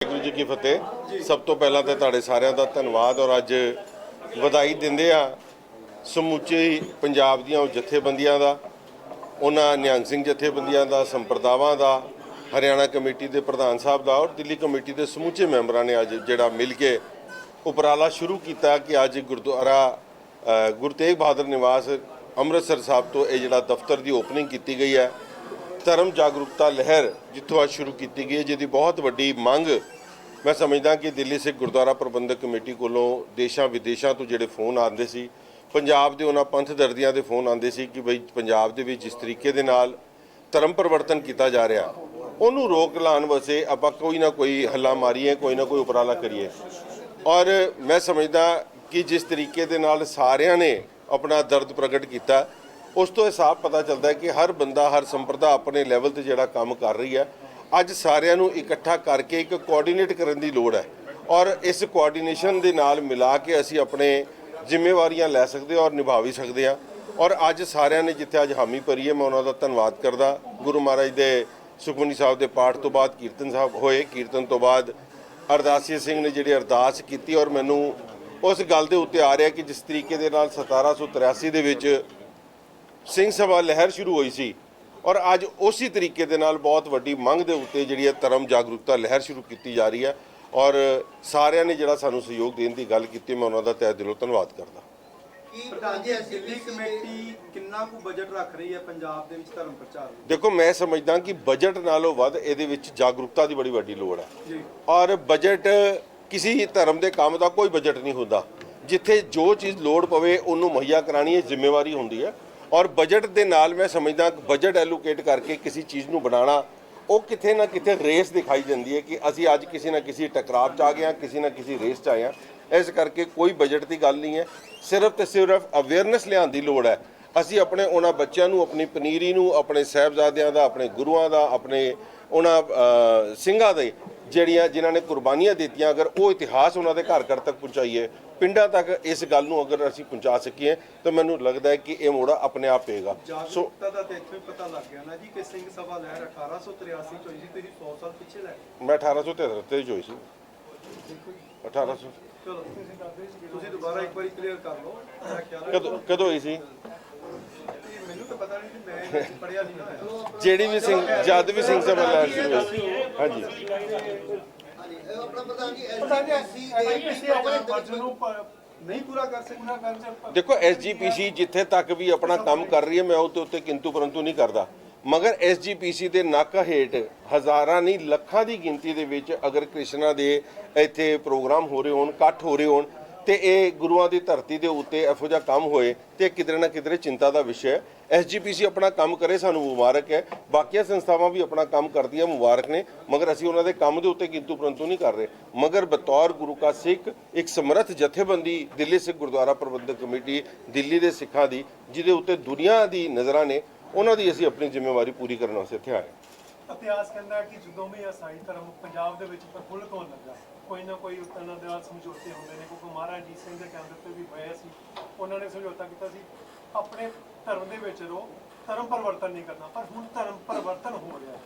ਵਾਹਿਗੁਰੂ ਜੀ ਕੀ ਫਤਿਹ। ਸਭ ਤੋਂ ਪਹਿਲਾਂ ਤਾਂ ਤੁਹਾਡੇ ਸਾਰਿਆਂ ਦਾ ਧੰਨਵਾਦ ਔਰ ਅੱਜ ਵਧਾਈ ਦਿੰਦੇ ਆ ਸਮੁੱਚੇ ਪੰਜਾਬ ਦੀਆਂ ਜਥੇਬੰਦੀਆਂ ਦਾ, ਉਹਨਾਂ ਨਿਹੰਗ ਸਿੰਘ ਜਥੇਬੰਦੀਆਂ ਦਾ, ਸੰਪਰਦਾਵਾਂ ਦਾ, ਹਰਿਆਣਾ ਕਮੇਟੀ ਦੇ ਪ੍ਰਧਾਨ ਸਾਹਿਬ ਦਾ ਔਰ ਦਿੱਲੀ ਕਮੇਟੀ ਦੇ ਸਮੁੱਚੇ ਮੈਂਬਰਾਂ ਨੇ ਅੱਜ ਜਿਹੜਾ ਮਿਲ ਕੇ ਉਪਰਾਲਾ ਸ਼ੁਰੂ ਕੀਤਾ ਕਿ ਅੱਜ ਗੁਰਦੁਆਰਾ ਗੁਰੂ ਤੇਗ ਬਹਾਦਰ ਨਿਵਾਸ ਅੰਮ੍ਰਿਤਸਰ ਸਾਹਿਬ ਤੋਂ ਇਹ ਜਿਹੜਾ ਦਫ਼ਤਰ ਦੀ ਓਪਨਿੰਗ ਕੀਤੀ ਗਈ ਹੈ। ਧਰਮ ਜਾਗਰੂਕਤਾ ਲਹਿਰ ਜਿੱਥੋਂ ਅੱਜ ਸ਼ੁਰੂ ਕੀਤੀ ਗਈ ਹੈ, ਜਿਹਦੀ ਬਹੁਤ ਵੱਡੀ ਮੰਗ ਮੈਂ ਸਮਝਦਾ ਕਿ ਦਿੱਲੀ ਸਿੱਖ ਗੁਰਦੁਆਰਾ ਪ੍ਰਬੰਧਕ ਕਮੇਟੀ ਕੋਲੋਂ ਦੇਸ਼ਾਂ ਵਿਦੇਸ਼ਾਂ ਤੋਂ ਜਿਹੜੇ ਫੋਨ ਆਉਂਦੇ ਸੀ, ਪੰਜਾਬ ਦੇ ਉਹਨਾਂ ਪੰਥ ਦਰਦੀਆਂ ਦੇ ਫੋਨ ਆਉਂਦੇ ਸੀ ਕਿ ਬਈ ਪੰਜਾਬ ਦੇ ਵਿੱਚ ਜਿਸ ਤਰੀਕੇ ਦੇ ਨਾਲ ਧਰਮ ਪਰਿਵਰਤਨ ਕੀਤਾ ਜਾ ਰਿਹਾ, ਉਹਨੂੰ ਰੋਕ ਲਾਉਣ ਵਾਸਤੇ ਆਪਾਂ ਕੋਈ ਨਾ ਕੋਈ ਹੱਲਾ ਮਾਰੀਏ, ਕੋਈ ਨਾ ਕੋਈ ਉਪਰਾਲਾ ਕਰੀਏ। ਔਰ ਮੈਂ ਸਮਝਦਾ ਕਿ ਜਿਸ ਤਰੀਕੇ ਦੇ ਨਾਲ ਸਾਰਿਆਂ ਨੇ ਆਪਣਾ ਦਰਦ ਪ੍ਰਗਟ ਕੀਤਾ, ਉਸ ਤੋਂ ਇਹ ਸਾਫ਼ ਪਤਾ ਚੱਲਦਾ ਹੈ ਕਿ ਹਰ ਬੰਦਾ, ਹਰ ਸੰਪਰਦਾ ਆਪਣੇ ਲੈਵਲ ਤੇ ਜਿਹੜਾ ਕੰਮ ਕਰ ਰਹੀ ਹੈ। ਅੱਜ ਸਾਰਿਆਂ ਨੂੰ ਇਕੱਠਾ ਕਰਕੇ ਇੱਕ ਕੋਆਰਡੀਨੇਟ ਕਰਨ ਦੀ ਲੋੜ ਹੈ ਔਰ ਇਸ ਕੋਆਰਡੀਨੇਸ਼ਨ ਦੇ ਨਾਲ ਮਿਲਾ ਕੇ ਅਸੀਂ ਆਪਣੇ ਜ਼ਿੰਮੇਵਾਰੀਆਂ ਲੈ ਸਕਦੇ ਔਰ ਨਿਭਾ ਵੀ ਸਕਦੇ ਹਾਂ। ਔਰ ਅੱਜ ਸਾਰਿਆਂ ਨੇ ਜਿੱਥੇ ਅੱਜ ਹਾਮੀ ਭਰੀ ਹੈ, ਮੈਂ ਉਹਨਾਂ ਦਾ ਧੰਨਵਾਦ ਕਰਦਾ। ਗੁਰੂ ਮਹਾਰਾਜ ਦੇ ਸੁਖਮਨੀ ਸਾਹਿਬ ਦੇ ਪਾਠ ਤੋਂ ਬਾਅਦ ਕੀਰਤਨ ਸਾਹਿਬ ਹੋਏ, ਕੀਰਤਨ ਤੋਂ ਬਾਅਦ ਅਰਦਾਸੀਆ ਸਿੰਘ ਨੇ ਜਿਹੜੀ ਅਰਦਾਸ ਕੀਤੀ ਔਰ ਮੈਨੂੰ ਉਸ ਗੱਲ ਦੇ ਉੱਤੇ ਆ ਰਿਹਾ ਕਿ ਜਿਸ ਤਰੀਕੇ ਦੇ ਨਾਲ 1783 ਦੇ ਵਿੱਚ ਸਿੰਘ ਸਭਾ ਲਹਿਰ ਸ਼ੁਰੂ ਹੋਈ ਸੀ ਔਰ ਅੱਜ ਉਸੇ ਤਰੀਕੇ ਦੇ ਨਾਲ ਬਹੁਤ ਵੱਡੀ ਮੰਗ ਦੇ ਉੱਤੇ ਜਿਹੜੀ ਹੈ ਧਰਮ ਜਾਗਰੂਕਤਾ ਲਹਿਰ ਸ਼ੁਰੂ ਕੀਤੀ ਜਾ ਰਹੀ ਹੈ। ਔਰ ਸਾਰਿਆਂ ਨੇ ਜਿਹੜਾ ਸਾਨੂੰ ਸਹਿਯੋਗ ਦੇਣ ਦੀ ਗੱਲ ਕੀਤੀ, ਮੈਂ ਉਹਨਾਂ ਦਾ ਤਹਿ ਦਿਲੋਂ ਧੰਨਵਾਦ ਕਰਦਾ। ਪ੍ਰਧਾਨ ਜੀ, ਦਿੱਲੀ ਕਮੇਟੀ ਕਿੰਨਾ ਕੁ ਬਜਟ ਰੱਖ ਰਹੀ ਹੈ ਪੰਜਾਬ ਦੇ ਵਿੱਚ ਧਰਮ ਪ੍ਰਚਾਰ ਲਈ? ਦੇਖੋ, ਮੈਂ ਸਮਝਦਾ ਕਿ ਬਜਟ ਨਾਲੋਂ ਵੱਧ ਇਹਦੇ ਵਿੱਚ ਜਾਗਰੂਕਤਾ ਦੀ ਬੜੀ ਵੱਡੀ ਲੋੜ ਹੈ ਜੀ। ਔਰ ਬਜਟ ਕਿਸੇ ਧਰਮ ਦੇ ਕੰਮ ਦਾ ਕੋਈ ਬਜਟ ਨਹੀਂ ਹੁੰਦਾ। ਜਿੱਥੇ ਜੋ ਚੀਜ਼ ਲੋੜ ਪਵੇ ਉਹਨੂੰ ਮੁਹੱਈਆ ਕਰਾਉਣੀ ਇਹ ਜ਼ਿੰਮੇਵਾਰੀ ਹੁੰਦੀ ਹੈ। ਔਰ ਬਜਟ ਦੇ ਨਾਲ ਮੈਂ ਸਮਝਦਾ ਬਜਟ ਐਲੋਕੇਟ ਕਰਕੇ ਕਿਸੇ ਚੀਜ਼ ਨੂੰ ਬਣਾਉਣਾ, ਉਹ ਕਿਤੇ ਨਾ ਕਿਤੇ ਰੇਸ ਦਿਖਾਈ ਦਿੰਦੀ ਹੈ ਕਿ ਅਸੀਂ ਅੱਜ ਕਿਸੇ ਨਾ ਕਿਸੇ ਟਕਰਾਅ 'ਚ ਆ ਗਏ ਹਾਂ, ਕਿਸੇ ਨਾ ਕਿਸੇ ਰੇਸ 'ਚ ਆਏ ਹਾਂ। ਇਸ ਕਰਕੇ ਕੋਈ ਬਜਟ ਦੀ ਗੱਲ ਨਹੀਂ ਹੈ, ਸਿਰਫ ਤੇ ਸਿਰਫ ਅਵੇਅਰਨੈਸ ਲਿਆਉਣ ਦੀ ਲੋੜ ਹੈ। ਅਸੀਂ ਆਪਣੇ ਉਹਨਾਂ ਬੱਚਿਆਂ ਨੂੰ, ਆਪਣੀ ਪਨੀਰੀ ਨੂੰ, ਆਪਣੇ ਸਾਹਿਬਜ਼ਾਦਿਆਂ ਦਾ, ਆਪਣੇ ਗੁਰੂਆਂ ਦਾ, ਆਪਣੇ ਉਹਨਾਂ ਸਿੰਘਾਂ ਦੇ ਜਿਨ੍ਹਾਂ ਨੇ ਕੁਰਬਾਨੀਆਂ ਦਿੱਤੀਆਂ, ਅਗਰ ਉਹ ਇਤਿਹਾਸ ਉਹਨਾਂ ਦੇ ਘਰ ਘਰ ਤੱਕ ਪਹੁੰਚਾਈਏ, ਪਿੰਡਾਂ ਤੱਕ ਇਸ ਗੱਲ ਨੂੰ ਅਗਰ ਅਸੀਂ ਪਹੁੰਚਾ ਸਕੀਏ ਤਾਂ ਮੈਨੂੰ ਲੱਗਦਾ ਹੈ ਕਿ ਇਹ ਮੋੜਾ ਆਪਣੇ ਆਪ ਪਏਗਾ। ਜਾਗਰੂਕਤਾ ਦਾ ਤਾਂ ਇੱਥੋਂ ਹੀ ਪਤਾ ਲੱਗ ਗਿਆ ਨਾ ਜੀ ਕਿ ਸਿੰਘ ਸਭਾ ਲਹਿਰ 1883 ਚ ਹੋਈ ਸੀ, ਤੁਸੀਂ 100 ਸਾਲ ਪਿੱਛੇ ਲੈ ਗਏ। ਮੈਂ 1873 ਚ ਹੋਈ ਸੀ। 1800 ਚਲੋ ਤੁਸੀਂ ਦੁਬਾਰਾ ਇੱਕ ਵਾਰੀ ਕਲੀਅਰ ਕਰ ਲਓ। ਮੇਰਾ ਖਿਆਲ ਹੈ ਕਦੋਂ ਹੋਈ ਸੀ? ਮੈਨੂੰ ਤਾਂ ਪਤਾ ਨਹੀਂ, ਮੈਂ ਪੜਿਆ ਨਹੀਂ ਹੋਇਆ। ਜਿਹੜੀ ਵੀ ਸਿੰਘ, ਜਦ ਵੀ ਸਿੰਘ ਸਭਾ ਲਹਿਰ ਸ਼ੁਰੂ ਹੋਈ ਸੀ। ਹਾਂਜੀ, ਨਹੀਂ ਪੂਰਾ ਕਰ ਸਕਦਾ। ਦੇਖੋ, SGPC ਜਿੱਥੇ ਤੱਕ ਵੀ ਆਪਣਾ ਕੰਮ ਕਰ ਰਹੀ ਹੈ, ਮੈਂ ਉਹਦੇ ਉੱਤੇ ਕਿੰਤੂ ਪਰੰਤੂ ਨਹੀਂ ਕਰਦਾ। ਮਗਰ SGPC ਦੇ ਨੱਕ ਹੇਠ ਹਜ਼ਾਰਾਂ ਨਹੀਂ ਲੱਖਾਂ ਦੀ ਗਿਣਤੀ ਦੇ ਵਿੱਚ ਅਗਰ ਕ੍ਰਿਸ਼ਨਾ ਦੇ ਇੱਥੇ ਪ੍ਰੋਗਰਾਮ ਹੋ ਰਹੇ ਹੋਣ, ਇਕੱਠ ਹੋ ਰਹੇ ਹੋਣ, ਤੇ ਇਹ ਗੁਰੂਆਂ ਦੀ ਧਰਤੀ ਦੇ ਉੱਤੇ ਇਹੋ ਜਿਹਾ ਕੰਮ ਹੋਏ ਤੇ ਕਿਧਰੇ ਨਾ ਕਿਧਰੇ ਚਿੰਤਾ ਦਾ ਵਿਸ਼ਾ ਹੈ। SGPC ਆਪਣਾ ਕੰਮ ਕਰੇ, ਸਾਨੂੰ ਮੁਬਾਰਕ ਹੈ। ਬਾਕੀਆਂ ਸੰਸਥਾਵਾਂ ਵੀ ਆਪਣਾ ਕੰਮ ਕਰਦੀਆਂ, ਮੁਬਾਰਕ ਨੇ। ਮਗਰ ਅਸੀਂ ਉਹਨਾਂ ਦੇ ਕੰਮ ਦੇ ਉੱਤੇ ਕਿੰਤੂ ਪਰੰਤੂ ਨਹੀਂ ਕਰ ਰਹੇ। ਮਗਰ ਬਤੌਰ ਗੁਰੂ ਕਾ ਸਿੱਖ ਇੱਕ ਸਮਰੱਥ ਜਥੇਬੰਦੀ ਦਿੱਲੀ ਸਿੱਖ ਗੁਰਦੁਆਰਾ ਪ੍ਰਬੰਧਕ ਕਮੇਟੀ ਦਿੱਲੀ ਦੇ ਸਿੱਖਾਂ ਦੀ, ਜਿਹਦੇ ਉੱਤੇ ਦੁਨੀਆ ਦੀ ਨਜ਼ਰਾਂ ਨੇ, ਉਹਨਾਂ ਦੀ ਅਸੀਂ ਆਪਣੀ ਜ਼ਿੰਮੇਵਾਰੀ ਪੂਰੀ ਕਰਨ ਵਾਸਤੇ ਇੱਥੇ ਆਏ। ਇਤਿਹਾਸ ਕਹਿੰਦਾ ਕਿ ਜਦੋਂ ਵੀ ਈਸਾਈ ਧਰਮ ਪੰਜਾਬ ਦੇ ਵਿੱਚ ਪ੍ਰਫੁੱਲਤ ਹੋਣ ਲੱਗਾ, ਕੋਈ ਨਾ ਕੋਈ ਉਹਨਾਂ ਦੇ ਨਾਲ ਸਮਝੌਤੇ ਹੁੰਦੇ ਨੇ। ਕਿਉਂਕਿ ਮਹਾਰਾਜ ਜੀ ਸਿੰਘ ਦੇ ਟਾਈਮ ਤੇ ਵੀ ਹੋਇਆ ਸੀ, ਉਹਨਾਂ ਨੇ ਸਮਝੌਤਾ ਕੀਤਾ ਸੀ ਆਪਣੇ ਧਰਮ ਦੇ ਵਿੱਚ ਰਹੋ, ਧਰਮ ਪਰਿਵਰਤਨ ਨਹੀਂ ਕਰਨਾ। ਪਰ ਹੁਣ ਧਰਮ ਪਰਿਵਰਤਨ ਹੋ ਰਿਹਾ,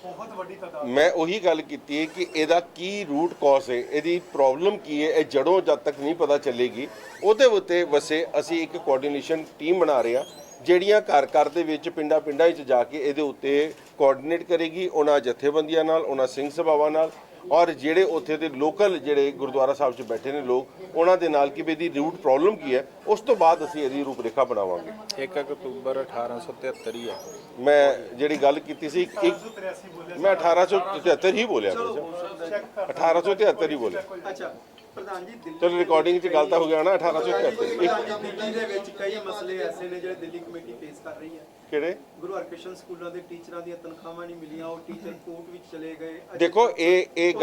ਬਹੁਤ ਵੱਡੀ ਤਾਦਾਦ। ਮੈਂ ਉਹੀ ਗੱਲ ਕੀਤੀ ਹੈ ਕਿ ਇਹਦਾ ਕੀ ਰੂਟ ਕਾਜ਼ ਹੈ, ਇਹਦੀ ਪ੍ਰੋਬਲਮ ਕੀ ਹੈ, ਇਹ ਜੜੋਂ ਜਦ ਤੱਕ ਨਹੀਂ ਪਤਾ ਚੱਲੇਗੀ, ਉਹਦੇ ਉੱਤੇ ਵਸੇ ਅਸੀਂ ਇੱਕ ਕੋਆਰਡੀਨੇਸ਼ਨ ਟੀਮ ਬਣਾ ਰਹੇ ਹਾਂ, ਜਿਹੜੀਆਂ ਘਰ ਘਰ ਦੇ ਵਿੱਚ, ਪਿੰਡਾਂ ਪਿੰਡਾਂ ਵਿੱਚ ਜਾ ਕੇ ਇਹਦੇ ਉੱਤੇ ਕੋਆਰਡੀਨੇਟ ਕਰੇਗੀ, ਉਹਨਾਂ ਜਥੇਬੰਦੀਆਂ ਨਾਲ, ਉਹਨਾਂ ਸਿੰਘ ਸਭਾਵਾਂ ਨਾਲ, ਔਰ ਜਿਹੜੇ ਉੱਥੇ ਦੇ ਲੋਕਲ ਜਿਹੜੇ ਗੁਰਦੁਆਰਾ ਸਾਹਿਬ 'ਚ ਬੈਠੇ ਨੇ ਲੋਕ, ਉਹਨਾਂ ਦੇ ਨਾਲ ਕਿ ਵੀ ਇਹਦੀ ਰੂਟ ਪ੍ਰੋਬਲਮ ਕੀ ਹੈ। ਉਸ ਤੋਂ ਬਾਅਦ ਅਸੀਂ ਇਹਦੀ ਰੂਪਰੇਖਾ ਬਣਾਵਾਂਗੇ। 1 ਅਕਤੂਬਰ 1873 ਹੈ। ਮੈਂ ਜਿਹੜੀ ਗੱਲ ਕੀਤੀ ਸੀ, ਮੈਂ 1873 ਹੀ ਬੋਲਿਆ, 1873 ਹੀ ਬੋਲਿਆ। ਅੱਛਾ ਪ੍ਰਧਾਨ ਜੀ, ਚਲੋ ਰਿਕਾਰਡਿੰਗ 'ਚ ਗੱਲ ਤਾਂ ਹੋ ਗਿਆ ਨਾ, 1873। ਦਿੱਲੀ ਦੇ ਵਿੱਚ ਕਈ ਮਸਲੇ ਐਸੇ ਨੇ ਜਿਹੜੇ ਦਿੱਲੀ ਕਮੇਟੀ ਫੇਸ ਕਰ ਰਹੀ ਹੈ। ਕਿਹੜੇ? ਗੁਰੂ ਹਰਕ੍ਰਿਸ਼ਨ ਸਕੂਲਾਂ ਦੇ ਟੀਚਰਾਂ ਦੀਆਂ ਤਨਖਾਹਾਂ ਨਹੀਂ ਮਿਲੀਆਂ, ਉਹ ਟੀਚਰ ਕੋਰਟ ਵਿੱਚ ਚਲੇ ਗਏ। ਦੇਖੋ, ਇਹ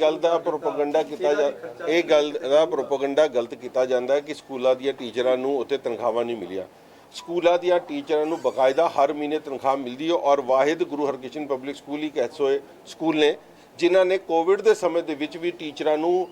ਗੱਲ ਦਾ ਪ੍ਰੋਪਗੈਂਡਾ ਕੀਤਾ ਇਹ ਗੱਲ ਦਾ ਪ੍ਰੋਪਗੈਂਡਾ ਗਲਤ ਕੀਤਾ ਜਾਂਦਾ ਹੈ ਕਿ ਸਕੂਲਾਂ ਦੀਆਂ ਟੀਚਰਾਂ ਨੂੰ ਉੱਥੇ ਤਨਖਾਹਾਂ ਨਹੀਂ ਮਿਲੀਆਂ। ਸਕੂਲਾਂ ਦੀਆਂ ਟੀਚਰਾਂ ਨੂੰ ਬਕਾਇਦਾ ਹਰ ਮਹੀਨੇ ਤਨਖਾਹ ਮਿਲਦੀ ਹੈ ਔਰ ਵਾਹਿਦ ਗੁਰੂ ਹਰਕ੍ਰਿਸ਼ਨ ਪਬਲਿਕ ਸਕੂਲ ਹੀ ਐਸੋ ਸਕੂਲ ਨੇ ਜਿਨ੍ਹਾਂ ਨੇ ਕੋਵਿਡ ਦੇ ਸਮੇਂ ਦੇ ਵਿੱਚ ਵੀ ਟੀਚਰਾਂ ਨੂੰ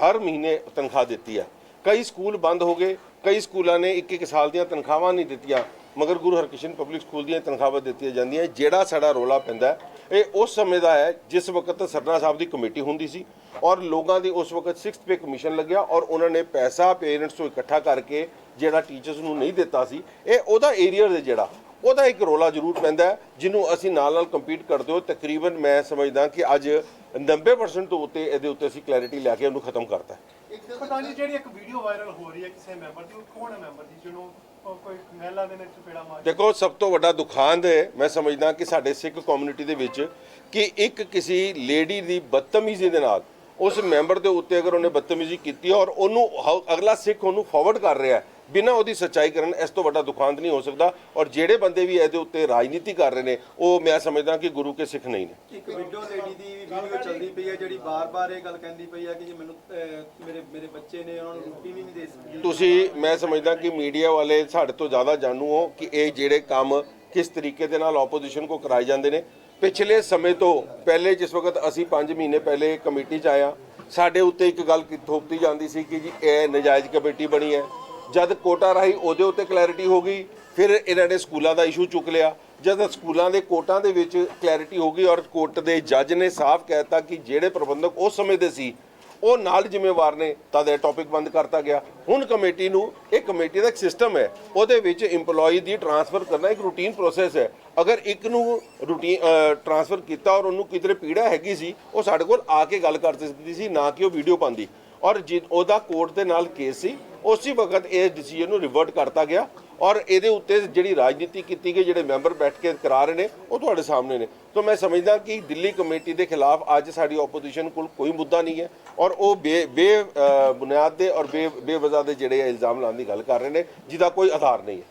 ਹਰ ਮਹੀਨੇ ਤਨਖਾਹ ਦਿੱਤੀ ਹੈ। ਕਈ ਸਕੂਲ ਬੰਦ ਹੋ ਗਏ, ਕਈ ਸਕੂਲਾਂ ਨੇ 1-1 ਸਾਲ ਦੀਆਂ ਤਨਖਾਹਾਂ ਨਹੀਂ ਦਿੱਤੀਆਂ, ਮਗਰ ਗੁਰੂ ਹਰਕ੍ਰਿਸ਼ਨ ਪਬਲਿਕ ਸਕੂਲ ਦੀਆਂ ਤਨਖਾਹਾਂ ਦਿੱਤੀਆਂ ਜਾਂਦੀਆਂ। ਜਿਹੜਾ ਸਾਡਾ ਰੌਲਾ ਪੈਂਦਾ ਇਹ ਉਸ ਸਮੇਂ ਦਾ ਹੈ ਜਿਸ ਵਕਤ ਸਰਨਾ ਸਾਹਿਬ ਦੀ ਕਮੇਟੀ ਹੁੰਦੀ ਸੀ ਔਰ ਲੋਕਾਂ ਦੀ ਉਸ ਵਕਤ 6th ਪੇ ਕਮਿਸ਼ਨ ਲੱਗਿਆ ਔਰ ਉਹਨਾਂ ਨੇ ਪੈਸਾ ਪੇਰੈਂਟਸ ਤੋਂ ਇਕੱਠਾ ਕਰਕੇ ਜਿਹੜਾ ਟੀਚਰਸ ਨੂੰ ਨਹੀਂ ਦਿੱਤਾ ਸੀ, ਇਹ ਉਹਦਾ ਏਰੀਆ ਦੇ ਜਿਹੜਾ ਉਹਦਾ ਇੱਕ ਰੋਲਾ ਜ਼ਰੂਰ ਪੈਂਦਾ ਹੈ, ਜਿਹਨੂੰ ਅਸੀਂ ਨਾਲ ਕੰਪੀਟ ਕਰਦੇ ਹੋ। ਤਕਰੀਬਨ ਮੈਂ ਸਮਝਦਾ ਕਿ ਅੱਜ 90% ਤੋਂ ਉੱਤੇ ਇਹਦੇ ਉੱਤੇ ਅਸੀਂ ਕਲੈਰਿਟੀ ਲੈ ਕੇ ਉਹਨੂੰ ਖਤਮ ਕਰਤਾ। ਪਤਾ ਨਹੀਂ ਜਿਹੜੀ ਇੱਕ ਵੀਡੀਓ ਵਾਇਰਲ ਹੋ ਰਹੀ ਹੈ ਕਿਸੇ ਮੈਂਬਰ ਦੀ, ਉਹ ਕੌਣ ਹੈ ਮੈਂਬਰ ਦੀ ਜਿਹਨੂੰ ਕੋਈ ਮਹਿਲਾ ਦੇ ਵਿੱਚ ਚਪੇੜਾ ਮਾਰ? ਦੇਖੋ, ਸਭ ਤੋਂ ਵੱਡਾ ਦੁਖਾਂਤ ਹੈ ਮੈਂ ਸਮਝਦਾ ਕਿ ਸਾਡੇ ਸਿੱਖ ਕਮਿਊਨਿਟੀ ਦੇ ਵਿੱਚ ਕਿ ਇੱਕ ਕਿਸੇ ਲੇਡੀ ਦੀ ਬਦਤਮੀਜ਼ੀ ਦੇ ਨਾਲ ਉਸ ਮੈਂਬਰ ਦੇ ਉੱਤੇ ਅਗਰ ਉਹਨੇ ਬਦਤਮੀਜ਼ੀ ਕੀਤੀ ਔਰ ਉਹਨੂੰ ਅਗਲਾ ਸਿੱਖ ਉਹਨੂੰ ਫਾਰਵਰਡ ਕਰ ਰਿਹਾ ਬਿਨਾਂ ਉਹਦੀ ਸੱਚਾਈ ਕਰਨ, ਇਸ ਤੋਂ ਵੱਡਾ ਦੁਖਾਂਤ ਨਹੀਂ ਹੋ ਸਕਦਾ। ਔਰ ਜਿਹੜੇ ਬੰਦੇ ਵੀ ਇਹਦੇ ਉੱਤੇ ਰਾਜਨੀਤੀ ਕਰ ਰਹੇ ਨੇ ਉਹ ਮੈਂ ਸਮਝਦਾ ਕਿ ਗੁਰੂ ਕੇ ਸਿੱਖ ਨਹੀਂ ਨੇ। ਇੱਕ ਵਿਡੋ ਲੇਡੀ ਦੀ ਵੀਡੀਓ ਚੱਲਦੀ ਪਈ ਹੈ ਜਿਹੜੀ ਬਾਰ-ਬਾਰ ਇਹ ਗੱਲ ਕਹਿੰਦੀ ਪਈ ਹੈ ਕਿ ਜੀ ਮੈਨੂੰ ਮੇਰੇ ਬੱਚੇ ਨੇ, ਉਹਨਾਂ ਨੂੰ ਰੋਟੀ ਵੀ ਨਹੀਂ ਦੇ ਸਕਦੀ। ਤੁਸੀਂ, ਮੈਂ ਸਮਝਦਾ ਕਿ ਮੀਡੀਆ ਵਾਲੇ ਸਾਡੇ ਤੋਂ ਜ਼ਿਆਦਾ ਜਾਣੂ ਹੋ ਕਿ ਇਹ ਜਿਹੜੇ ਕੰਮ ਕਿਸ ਤਰੀਕੇ ਦੇ ਨਾਲ ਆਪੋਜੀਸ਼ਨ ਕੋ ਕਰਾਏ ਜਾਂਦੇ ਨੇ। ਪਿਛਲੇ ਸਮੇਂ ਤੋਂ ਪਹਿਲੇ ਜਿਸ ਵਕਤ ਅਸੀਂ 5 ਮਹੀਨੇ ਪਹਿਲੇ ਕਮੇਟੀ 'ਚ ਆਇਆ, ਸਾਡੇ ਉੱਤੇ ਇੱਕ ਗੱਲ ਥੋਪਤੀ ਜਾਂਦੀ ਸੀ ਕਿ ਜੀ ਇਹ ਨਜਾਇਜ਼ ਕਮੇਟੀ ਬਣੀ ਹੈ। ਜਦ ਕੋਟਾ ਰਾਹੀਂ ਉਹਦੇ ਉੱਤੇ ਕਲੈਰਿਟੀ ਹੋ ਗਈ, ਫਿਰ ਇਹਨਾਂ ਨੇ ਸਕੂਲਾਂ ਦਾ ਇਸ਼ੂ ਚੁੱਕ ਲਿਆ। ਜਦ ਸਕੂਲਾਂ ਦੇ ਕੋਟਾਂ ਦੇ ਵਿੱਚ ਕਲੈਰਿਟੀ ਹੋ ਗਈ ਔਰ ਕੋਰਟ ਦੇ ਜੱਜ ਨੇ ਸਾਫ਼ ਕਹਿਤਾ ਕਿ ਜਿਹੜੇ ਪ੍ਰਬੰਧਕ ਉਸ ਸਮੇਂ ਦੇ ਸੀ ਉਹ ਨਾਲ ਜ਼ਿੰਮੇਵਾਰ ਨੇ, ਤਾਂ ਇਹ ਟੌਪਿਕ ਬੰਦ ਕਰਤਾ ਗਿਆ। ਹੁਣ ਕਮੇਟੀ ਨੂੰ, ਇਹ ਕਮੇਟੀ ਦਾ ਇੱਕ ਸਿਸਟਮ ਹੈ, ਉਹਦੇ ਵਿੱਚ EMPLOYEE ਦੀ ਟ੍ਰਾਂਸਫਰ ਕਰਨਾ ਇੱਕ ਰੂਟੀਨ ਪ੍ਰੋਸੈਸ ਹੈ। ਅਗਰ ਇੱਕ ਨੂੰ ਰੂਟੀਨ ਟ੍ਰਾਂਸਫਰ ਕੀਤਾ ਔਰ ਉਹਨੂੰ ਕਿਧਰੇ ਪੀੜਾ ਹੈਗੀ ਸੀ, ਉਹ ਸਾਡੇ ਕੋਲ ਆ ਕੇ ਗੱਲ ਕਰ ਸਕਦੀ ਸੀ, ਨਾ ਕਿ ਉਹ ਵੀਡੀਓ ਪਾਉਂਦੀ। ਔਰ ਉਹਦਾ ਕੋਰਟ ਦੇ ਨਾਲ ਕੇਸ ਸੀ, ਉਸੇ ਵਕਤ ਇਹ ਡਿਸੀਜਨ ਨੂੰ ਰਿਵਰਟ ਕਰਤਾ ਗਿਆ ਔਰ ਇਹਦੇ ਉੱਤੇ ਜਿਹੜੀ ਰਾਜਨੀਤੀ ਕੀਤੀ ਗਈ, ਜਿਹੜੇ ਮੈਂਬਰ ਬੈਠ ਕੇ ਕਰਾ ਰਹੇ ਨੇ, ਉਹ ਤੁਹਾਡੇ ਸਾਹਮਣੇ ਨੇ। ਤਾਂ ਮੈਂ ਸਮਝਦਾ ਕਿ ਦਿੱਲੀ ਕਮੇਟੀ ਦੇ ਖਿਲਾਫ ਅੱਜ ਸਾਡੀ ਆਪੋਜੀਸ਼ਨ ਕੋਲ ਕੋਈ ਮੁੱਦਾ ਨਹੀਂ ਹੈ ਔਰ ਉਹ ਬੁਨਿਆਦ ਦੇ ਔਰ ਬੇਵਜ੍ਹਾ ਦੇ ਜਿਹੜੇ ਇਲਜ਼ਾਮ ਲਾਉਣ ਦੀ ਗੱਲ ਕਰ ਰਹੇ ਨੇ, ਜਿਹਦਾ ਕੋਈ ਆਧਾਰ ਨਹੀਂ ਹੈ।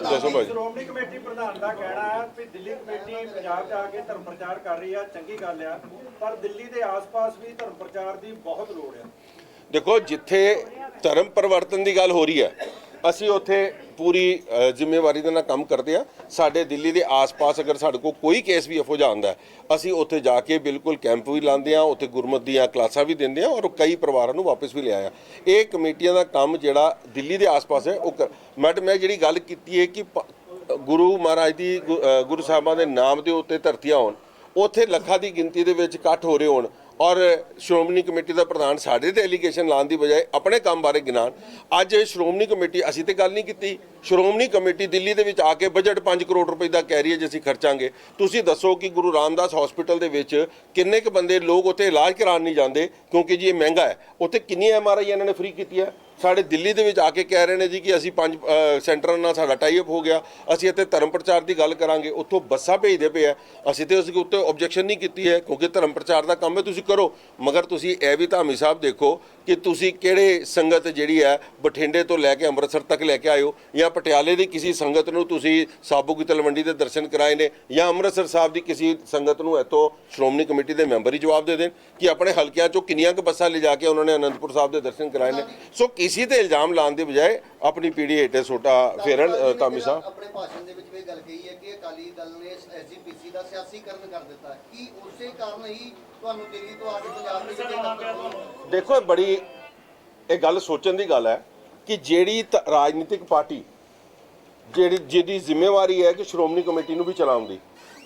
ਦੱਸੋ ਭਾਈ। ਸ਼੍ਰੋਮਣੀ ਕਮੇਟੀ ਪ੍ਰਧਾਨ ਦਾ ਕਹਿਣਾ ਹੈ ਕਿ ਦਿੱਲੀ ਕਮੇਟੀ ਪੰਜਾਬ 'ਚ ਆ ਕੇ ਧਰਮ ਪ੍ਰਚਾਰ ਕਰ ਰਹੀ ਆ, ਚੰਗੀ ਗੱਲ ਆ, ਪਰ ਦਿੱਲੀ ਦੇ ਆਸ-ਪਾਸ ਵੀ ਧਰਮ ਪ੍ਰਚਾਰ ਦੀ ਬਹੁਤ ਲੋੜ ਆ। ਦੇਖੋ, ਜਿੱਥੇ ਧਰਮ ਪਰਿਵਰਤਨ ਦੀ ਗੱਲ ਹੋ ਰਹੀ ਹੈ, ਅਸੀਂ ਉੱਥੇ ਪੂਰੀ ਜ਼ਿੰਮੇਵਾਰੀ ਦੇ ਨਾਲ ਕੰਮ ਕਰਦੇ ਆ। ਸਾਡੇ ਦਿੱਲੀ ਦੇ ਆਸ-ਪਾਸ ਅਗਰ ਸਾਡੇ ਕੋਲ ਕੋਈ ਕੇਸ ਵੀ ਇਹੋ ਜਿਹਾ ਆਉਂਦਾ, ਅਸੀਂ ਉੱਥੇ ਜਾ ਕੇ ਬਿਲਕੁਲ ਕੈਂਪ ਵੀ ਲਾਉਂਦੇ ਆ, ਉੱਥੇ ਗੁਰਮਤਿ ਦੀਆਂ ਕਲਾਸਾਂ ਵੀ ਦਿੰਦੇ ਆ ਔਰ ਕਈ ਪਰਿਵਾਰਾਂ ਨੂੰ ਵਾਪਸ ਵੀ ਲਿਆਇਆ। ਇਹ ਕਮੇਟੀਆਂ ਦਾ ਕੰਮ ਜਿਹੜਾ ਦਿੱਲੀ ਦੇ ਆਸ-ਪਾਸ ਹੈ ਉਹ ਮੈਡਮ, ਮੈਂ ਜਿਹੜੀ ਗੱਲ ਕੀਤੀ ਹੈ ਕਿ ਗੁਰੂ ਮਹਾਰਾਜ ਦੀ ਗੁਰੂ ਸਾਹਿਬਾਂ ਦੇ ਨਾਮ ਦੇ ਉੱਤੇ ਧਰਤੀਆਂ ਹੋਣ, ਉੱਥੇ ਲੱਖਾਂ ਦੀ ਗਿਣਤੀ ਦੇ ਵਿੱਚ ਇਕੱਠ ਹੋ ਰਹੇ ਹੋਣ ਔਰ ਸ਼੍ਰੋਮਣੀ ਕਮੇਟੀ ਦਾ ਪ੍ਰਧਾਨ ਸਾਡੇ ਤੇ ਐਲੀਗੇਸ਼ਨ ਲਾਉਣ ਦੀ ਬਜਾਏ ਆਪਣੇ ਕੰਮ ਬਾਰੇ ਗਿਣਾਣ। ਅੱਜ ਸ਼੍ਰੋਮਣੀ ਕਮੇਟੀ, ਅਸੀਂ ਤੇ ਗੱਲ ਨਹੀਂ ਕੀਤੀ, ਸ਼੍ਰੋਮਣੀ ਕਮੇਟੀ ਦਿੱਲੀ ਦੇ ਵਿੱਚ ਆ ਕੇ ਬਜਟ 5 ਕਰੋੜ ਰੁਪਏ ਦਾ ਕਹਿ ਰਹੀ ਹੈ ਜੇ ਅਸੀਂ ਖਰਚਾਂਗੇ। ਤੁਸੀਂ ਦੱਸੋ ਕਿ ਗੁਰੂ ਰਾਮਦਾਸ ਹਸਪੀਟਲ ਦੇ ਵਿੱਚ ਕਿੰਨੇ ਕੁ ਬੰਦੇ ਲੋਕ ਉੱਥੇ ਇਲਾਜ ਕਰਾਉਣ ਨਹੀਂ ਜਾਂਦੇ ਕਿਉਂਕਿ ਜੀ ਇਹ ਮਹਿੰਗਾ ਹੈ। ਉੱਥੇ ਕਿੰਨੀ MRI ਇਹਨਾਂ ਨੇ ਫ੍ਰੀ ਕੀਤੀ ਹੈ। ਸਾਡੇ ਦਿੱਲੀ ਦੇ ਵਿੱਚ ਆ ਕੇ ਕਹਿ ਰਹੇ ਨੇ ਜੀ ਕਿ ਅਸੀਂ 5 ਸੈਂਟਰਾਂ ਨਾਲ ਸਾਡਾ ਟਾਈ ਅਪ ਹੋ ਗਿਆ, ਅਸੀਂ ਇੱਥੇ ਧਰਮ ਪ੍ਰਚਾਰ ਦੀ ਗੱਲ ਕਰਾਂਗੇ। ਉੱਥੋਂ ਬੱਸਾਂ ਭੇਜਦੇ ਪਏ ਆ, ਅਸੀਂ ਤੇ ਉਸ ਉੱਤੇ ਆਬਜੈਕਸ਼ਨ ਨਹੀਂ ਕੀਤੀ ਹੈ ਕਿਉਂਕਿ ਧਰਮ ਪ੍ਰਚਾਰ ਦਾ ਕੰਮ ਹੈ, ਤੁਸੀਂ ਕਰੋ। ਮਗਰ ਤੁਸੀਂ ਇਹ ਵੀ ਧਾਮੀ ਸਾਹਿਬ ਦੇਖੋ ਕਿ ਤੁਸੀਂ ਕਿਹੜੇ ਸੰਗਤ ਜਿਹੜੀ ਹੈ ਬਠਿੰਡੇ ਤੋਂ ਲੈ ਕੇ ਅੰਮ੍ਰਿਤਸਰ ਤੱਕ ਲੈ ਕੇ ਆਇਓ, ਜਾਂ ਪਟਿਆਲੇ ਦੀ ਕਿਸੇ ਸੰਗਤ ਨੂੰ ਤੁਸੀਂ ਸਾਬੂ ਕੀ ਤਲਵੰਡੀ ਦੇ ਦਰਸ਼ਨ ਕਰਾਏ ਨੇ, ਜਾਂ ਅੰਮ੍ਰਿਤਸਰ ਸਾਹਿਬ ਦੀ ਕਿਸੇ ਸੰਗਤ ਨੂੰ ਇੱਥੋਂ ਸ਼੍ਰੋਮਣੀ ਕਮੇਟੀ ਦੇ ਮੈਂਬਰ ਹੀ ਜਵਾਬ ਦੇ ਦੇਣ ਕਿ ਆਪਣੇ ਹਲਕਿਆਂ 'ਚੋਂ ਕਿੰਨੀਆਂ ਕੁ ਬੱਸਾਂ ਲਿਜਾ ਕੇ ਉਹਨਾਂ ਨੇ ਅਨੰਦਪੁਰ ਸਾਹਿਬ ਦੇ ਦਰਸ਼ਨ ਕਰਾਏ ਨੇ। ਸੋ ਕਿਸੇ ਤੇ ਇਲਜ਼ਾਮ ਲਾਉਣ ਦੇ ਬਜਾਏ ਆਪਣੀ ਪੀੜੀ ਹੇਠੇ ਸੋਟਾ ਫੇਰਨ। ਧਾਮੀ ਸਾਹਿਬ ਆਪਣੇ ਭਾਸ਼ਣ ਦੇ ਵਿੱਚ ਵੀ ਗੱਲ ਕਹੀ ਹੈ ਕਿ ਅਕਾਲੀ ਦਲ ਨੇ SGPC ਦਾ ਸਿਆਸੀਕਰਨ ਕਰ ਦਿੱਤਾ ਹੈ, ਕੀ ਉਸੇ ਕਾਰਨ ਹੀ ਤੁਹਾਨੂੰ ਦਿੱਲੀ ਤੋਂ ਆ ਕੇ ਪੰਜਾਬ ਦੇ ਵਿੱਚ? ਦੇਖੋ, ਬੜੀ ਇਹ ਗੱਲ ਸੋਚਣ ਦੀ ਗੱਲ ਹੈ ਕਿ ਜਿਹੜੀ ਰਾਜਨੀਤਿਕ ਪਾਰਟੀ ਜਿਹਦੀ ਜ਼ਿੰਮੇਵਾਰੀ ਹੈ ਕਿ ਸ਼੍ਰੋਮਣੀ ਕਮੇਟੀ ਨੂੰ ਵੀ ਚਲਾਉਣ ਦੀ,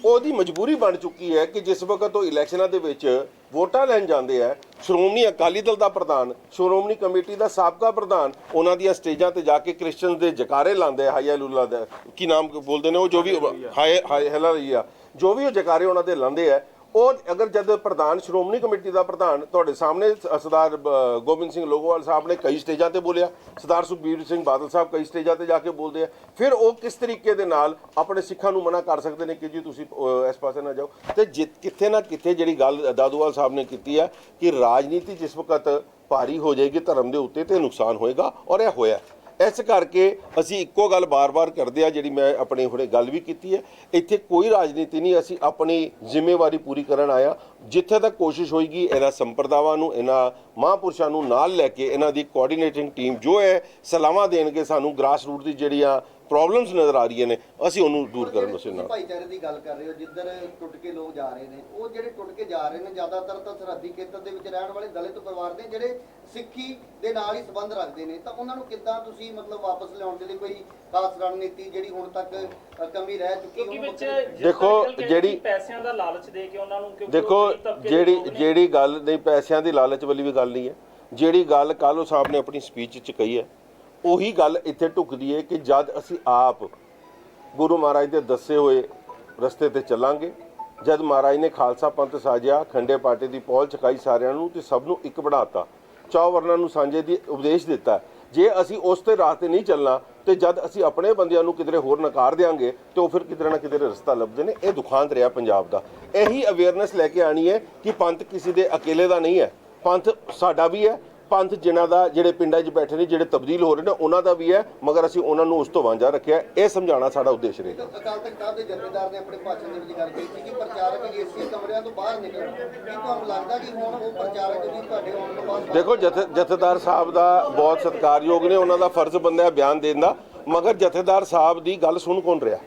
ਉਹਦੀ ਮਜਬੂਰੀ ਬਣ ਚੁੱਕੀ ਹੈ ਕਿ ਜਿਸ ਵਕਤ ਉਹ ਇਲੈਕਸ਼ਨਾਂ ਦੇ ਵਿੱਚ ਵੋਟਾਂ ਲੈਣ ਜਾਂਦੇ ਆ, ਸ਼੍ਰੋਮਣੀ ਅਕਾਲੀ ਦਲ ਦਾ ਪ੍ਰਧਾਨ, ਸ਼੍ਰੋਮਣੀ ਕਮੇਟੀ ਦਾ ਸਾਬਕਾ ਪ੍ਰਧਾਨ ਉਹਨਾਂ ਦੀਆਂ ਸਟੇਜਾਂ ਤੇ ਜਾ ਕੇ ਕ੍ਰਿਸਚਨ ਦੇ ਜਕਾਰੇ ਲਾਉਂਦੇ ਆ, ਹਾਇਲੂਲਾ ਦਾ ਕੀ ਨਾਮ ਬੋਲਦੇ ਨੇ ਉਹ, ਜੋ ਵੀ ਹਾਇਲੂਲਾ, ਜੋ ਵੀ ਉਹ ਜਕਾਰੇ ਉਹਨਾਂ ਦੇ ਲਾਉਂਦੇ ਆ। ਉਹ ਅਗਰ ਜਦ ਪ੍ਰਧਾਨ ਸ਼੍ਰੋਮਣੀ ਕਮੇਟੀ ਦਾ ਪ੍ਰਧਾਨ ਤੁਹਾਡੇ ਸਾਹਮਣੇ ਸਰਦਾਰ ਗੋਬਿੰਦ ਸਿੰਘ ਲੋਗੋਵਾਲ ਸਾਹਿਬ ਨੇ ਕਈ ਸਟੇਜਾਂ ਤੇ ਬੋਲਿਆ, ਸਰਦਾਰ ਸੁਖਬੀਰ ਸਿੰਘ ਬਾਦਲ ਸਾਹਿਬ ਕਈ ਸਟੇਜਾਂ ਤੇ ਜਾ ਕੇ ਬੋਲਦੇ ਆ, ਫਿਰ ਉਹ ਕਿਸ ਤਰੀਕੇ ਦੇ ਨਾਲ ਆਪਣੇ ਸਿੱਖਾਂ ਨੂੰ ਮਨਾ ਕਰ ਸਕਦੇ ਨੇ ਕਿ ਜੀ ਤੁਸੀਂ ਇਸ ਪਾਸੇ ਨਾ ਜਾਓ। ਤੇ ਕਿੱਥੇ ਨਾ ਕਿੱਥੇ ਜਿਹੜੀ ਗੱਲ ਦਾਦੂਵਾਲ ਸਾਹਿਬ ਨੇ ਕੀਤੀ ਹੈ ਕਿ ਰਾਜਨੀਤੀ ਜਿਸ ਵਕਤ ਭਾਰੀ ਹੋ ਜਾਏਗੀ ਧਰਮ ਦੇ ਉੱਤੇ ਤੇ ਨੁਕਸਾਨ ਹੋਏਗਾ, ਔਰ ਇਹ ਹੋਇਆ। ਇਸ ਕਰਕੇ ਅਸੀਂ ਇੱਕੋ ਗੱਲ ਬਾਰ-ਬਾਰ ਕਰਦੇ ਆ, ਜਿਹੜੀ ਮੈਂ ਆਪਣੀ ਹੁਣੇ ਗੱਲ ਵੀ ਕੀਤੀ ਹੈ, ਇੱਥੇ ਕੋਈ ਰਾਜਨੀਤੀ ਨਹੀਂ, ਅਸੀਂ ਆਪਣੀ ਜ਼ਿੰਮੇਵਾਰੀ ਪੂਰੀ ਕਰਨ ਆਇਆ। ਜਿੱਥੇ ਤੱਕ ਕੋਸ਼ਿਸ਼ ਹੋਏਗੀ ਇਹਨਾਂ ਸੰਪਰਦਾਵਾਂ ਨੂੰ, ਇਹਨਾਂ ਮਹਾਂਪੁਰਸ਼ਾਂ ਨੂੰ ਨਾਲ ਲੈ ਕੇ ਇਹਨਾਂ ਦੀ ਕੋਆਰਡੀਨੇਟਿੰਗ ਟੀਮ ਜੋ ਹੈ ਸਲਾਹਾਂ ਦੇਣਗੇ ਸਾਨੂੰ, ਗ੍ਰਾਸ ਰੂਟ ਦੀ ਜਿਹੜੀਆਂ ਪ੍ਰੋਬਲਮਸ ਨਜ਼ਰ ਆ ਰਹੀਆਂ ਨੇ, ਅਸੀਂ ਉਹਨੂੰ ਦੂਰ ਕਰਨ ਵਾਸਤੇ ਤੁਸੀਂ ਨਾਲ। ਭਾਈਚਾਰੇ ਦੀ ਗੱਲ ਕਰ ਰਹੇ ਹੋ, ਜਿੱਧਰ ਟੁੱਟ ਕੇ ਲੋਕ ਜਾ ਰਹੇ ਨੇ, ਉਹ ਜਿਹੜੇ ਟੁੱਟ ਕੇ ਜਾ ਰਹੇ ਨੇ ਜ਼ਿਆਦਾਤਰ ਤਾਂ ਸਰਹੱਦੀ ਖੇਤਰ ਦੇ ਵਿੱਚ ਰਹਿਣ ਵਾਲੇ ਦਲਿਤ ਪਰਿਵਾਰ ਦੇ ਜਿਹੜੇ ਸਿੱਖੀ ਦੇ ਨਾਲ ਹੀ ਸੰਬੰਧ ਰੱਖਦੇ ਨੇ, ਤਾਂ ਉਹਨਾਂ ਨੂੰ ਕਿੱਦਾਂ ਤੁਸੀਂ ਮਤਲਬ ਵਾਪਸ ਲਿਆਉਣ ਦੇ ਲਈ ਕੋਈ ਖਾਸ ਰਣਨੀਤੀ ਜਿਹੜੀ ਹੁਣ ਤੱਕ ਕਮੀ ਰਹਿ ਚੁੱਕੀ ਕਿਉਂਕਿ ਵਿੱਚ ਦੇਖੋ ਜਿਹੜੀ ਪੈਸਿਆਂ ਦਾ ਲਾਲਚ ਦੇ ਕੇ ਉਹਨਾਂ ਨੂੰ, ਕਿਉਂਕਿ ਦੇਖੋ ਉਹ ਕਈ ਤਬਕੇ ਦੇ ਲੋਕ ਨੇ। ਜਿਹੜੀ ਗੱਲ ਨਹੀਂ, ਪੈਸਿਆਂ ਦੀ ਲਾਲਚ ਵਾਲੀ ਵੀ ਗੱਲ ਨਹੀਂ ਹੈ। ਜਿਹੜੀ ਗੱਲ ਕਾਲੋ ਸਾਹਿਬ ਨੇ ਆਪਣੀ ਸਪੀਚ 'ਚ ਕਹੀ ਹੈ, ਉਹੀ ਗੱਲ ਇੱਥੇ ਢੁਕਦੀ ਹੈ ਕਿ ਜਦ ਅਸੀਂ ਆਪ ਗੁਰੂ ਮਹਾਰਾਜ ਦੇ ਦੱਸੇ ਹੋਏ ਰਸਤੇ ਤੇ ਚੱਲਾਂਗੇ, ਜਦ ਮਹਾਰਾਜ ਨੇ ਖਾਲਸਾ ਪੰਥ ਸਾਜਿਆ, ਖੰਡੇ ਪਾਟੇ ਦੀ ਪੌਲ ਚਕਾਈ ਸਾਰਿਆਂ ਨੂੰ ਤੇ ਸਭ ਨੂੰ ਇੱਕ ਬਣਾਤਾ, ਚੌ ਵਰਨਾਂ ਨੂੰ ਸਾਂਝੇ ਦੀ ਉਪਦੇਸ਼ ਦਿੱਤਾ। ਜੇ ਅਸੀਂ ਉਸ ਤੇ ਰਾਹ ਤੇ ਨਹੀਂ ਚੱਲਣਾ ਤੇ ਜਦ ਅਸੀਂ ਆਪਣੇ ਬੰਦਿਆਂ ਨੂੰ ਕਿਧਰੇ ਹੋਰ ਨਕਾਰ ਦਿਆਂਗੇ ਤੇ ਉਹ ਫਿਰ ਕਿਧਰੇ ਨਾ ਕਿਧਰੇ ਰਸਤਾ ਲੱਭਦੇ ਨੇ। ਇਹ ਦੁਖਾਂਤ ਰਿਹਾ ਪੰਜਾਬ ਦਾ। ਇਹੀ ਅਵੇਅਰਨੈਸ ਲੈ ਕੇ ਆਣੀ ਹੈ ਕਿ ਪੰਥ ਕਿਸੇ ਦੇ ਅਕੇਲੇ ਦਾ ਨਹੀਂ ਹੈ, ਪੰਥ ਸਾਡਾ ਵੀ ਹੈ, ਪੰਥ ਜਿਨ੍ਹਾਂ ਦਾ ਜਿਹੜੇ ਪਿੰਡਾਂ 'ਚ ਬੈਠੇ ਨੇ, ਜਿਹੜੇ ਤਬਦੀਲ ਹੋ ਰਹੇ ਨੇ, ਉਹਨਾਂ ਦਾ ਵੀ ਹੈ, ਮਗਰ ਅਸੀਂ ਉਹਨਾਂ ਨੂੰ ਉਸ ਤੋਂ ਵਾਂਝਾ ਰੱਖਿਆ। ਇਹ ਸਮਝਾਉਣਾ ਸਾਡਾ ਉਦੇਸ਼ ਰਹੇਗਾ। ਅਕਾਲ ਤਖਤ ਸਾਹਿਬ ਦੇ ਜਥੇਦਾਰ ਨੇ ਆਪਣੇ ਭਾਸ਼ਣ ਦੇ ਵਿੱਚ ਗੱਲ ਕੀਤੀ ਕਿ ਪ੍ਰਚਾਰਕ ਏਸੀ ਕਮਰਿਆਂ ਤੋਂ ਬਾਹਰ ਨਿਕਲਣ। ਕੀ ਤੁਹਾਨੂੰ ਲੱਗਦਾ ਕਿ ਹੁਣ ਉਹ ਪ੍ਰਚਾਰਕ ਜੀ ਤੁਹਾਡੇ ਆਉਣ ਤੋਂ ਬਾਅਦ ਦੇਖੋ ਜਥੇਦਾਰ ਸਾਹਿਬ ਦਾ ਬਹੁਤ ਸਤਿਕਾਰਯੋਗ ਨੇ, ਉਹਨਾਂ ਦਾ ਫਰਜ਼ ਬਣਦਾ ਬਿਆਨ ਦੇਣ ਦਾ, ਮਗਰ ਜਥੇਦਾਰ ਸਾਹਿਬ ਦੀ ਗੱਲ ਸੁਣ ਕੌਣ ਰਿਹਾ?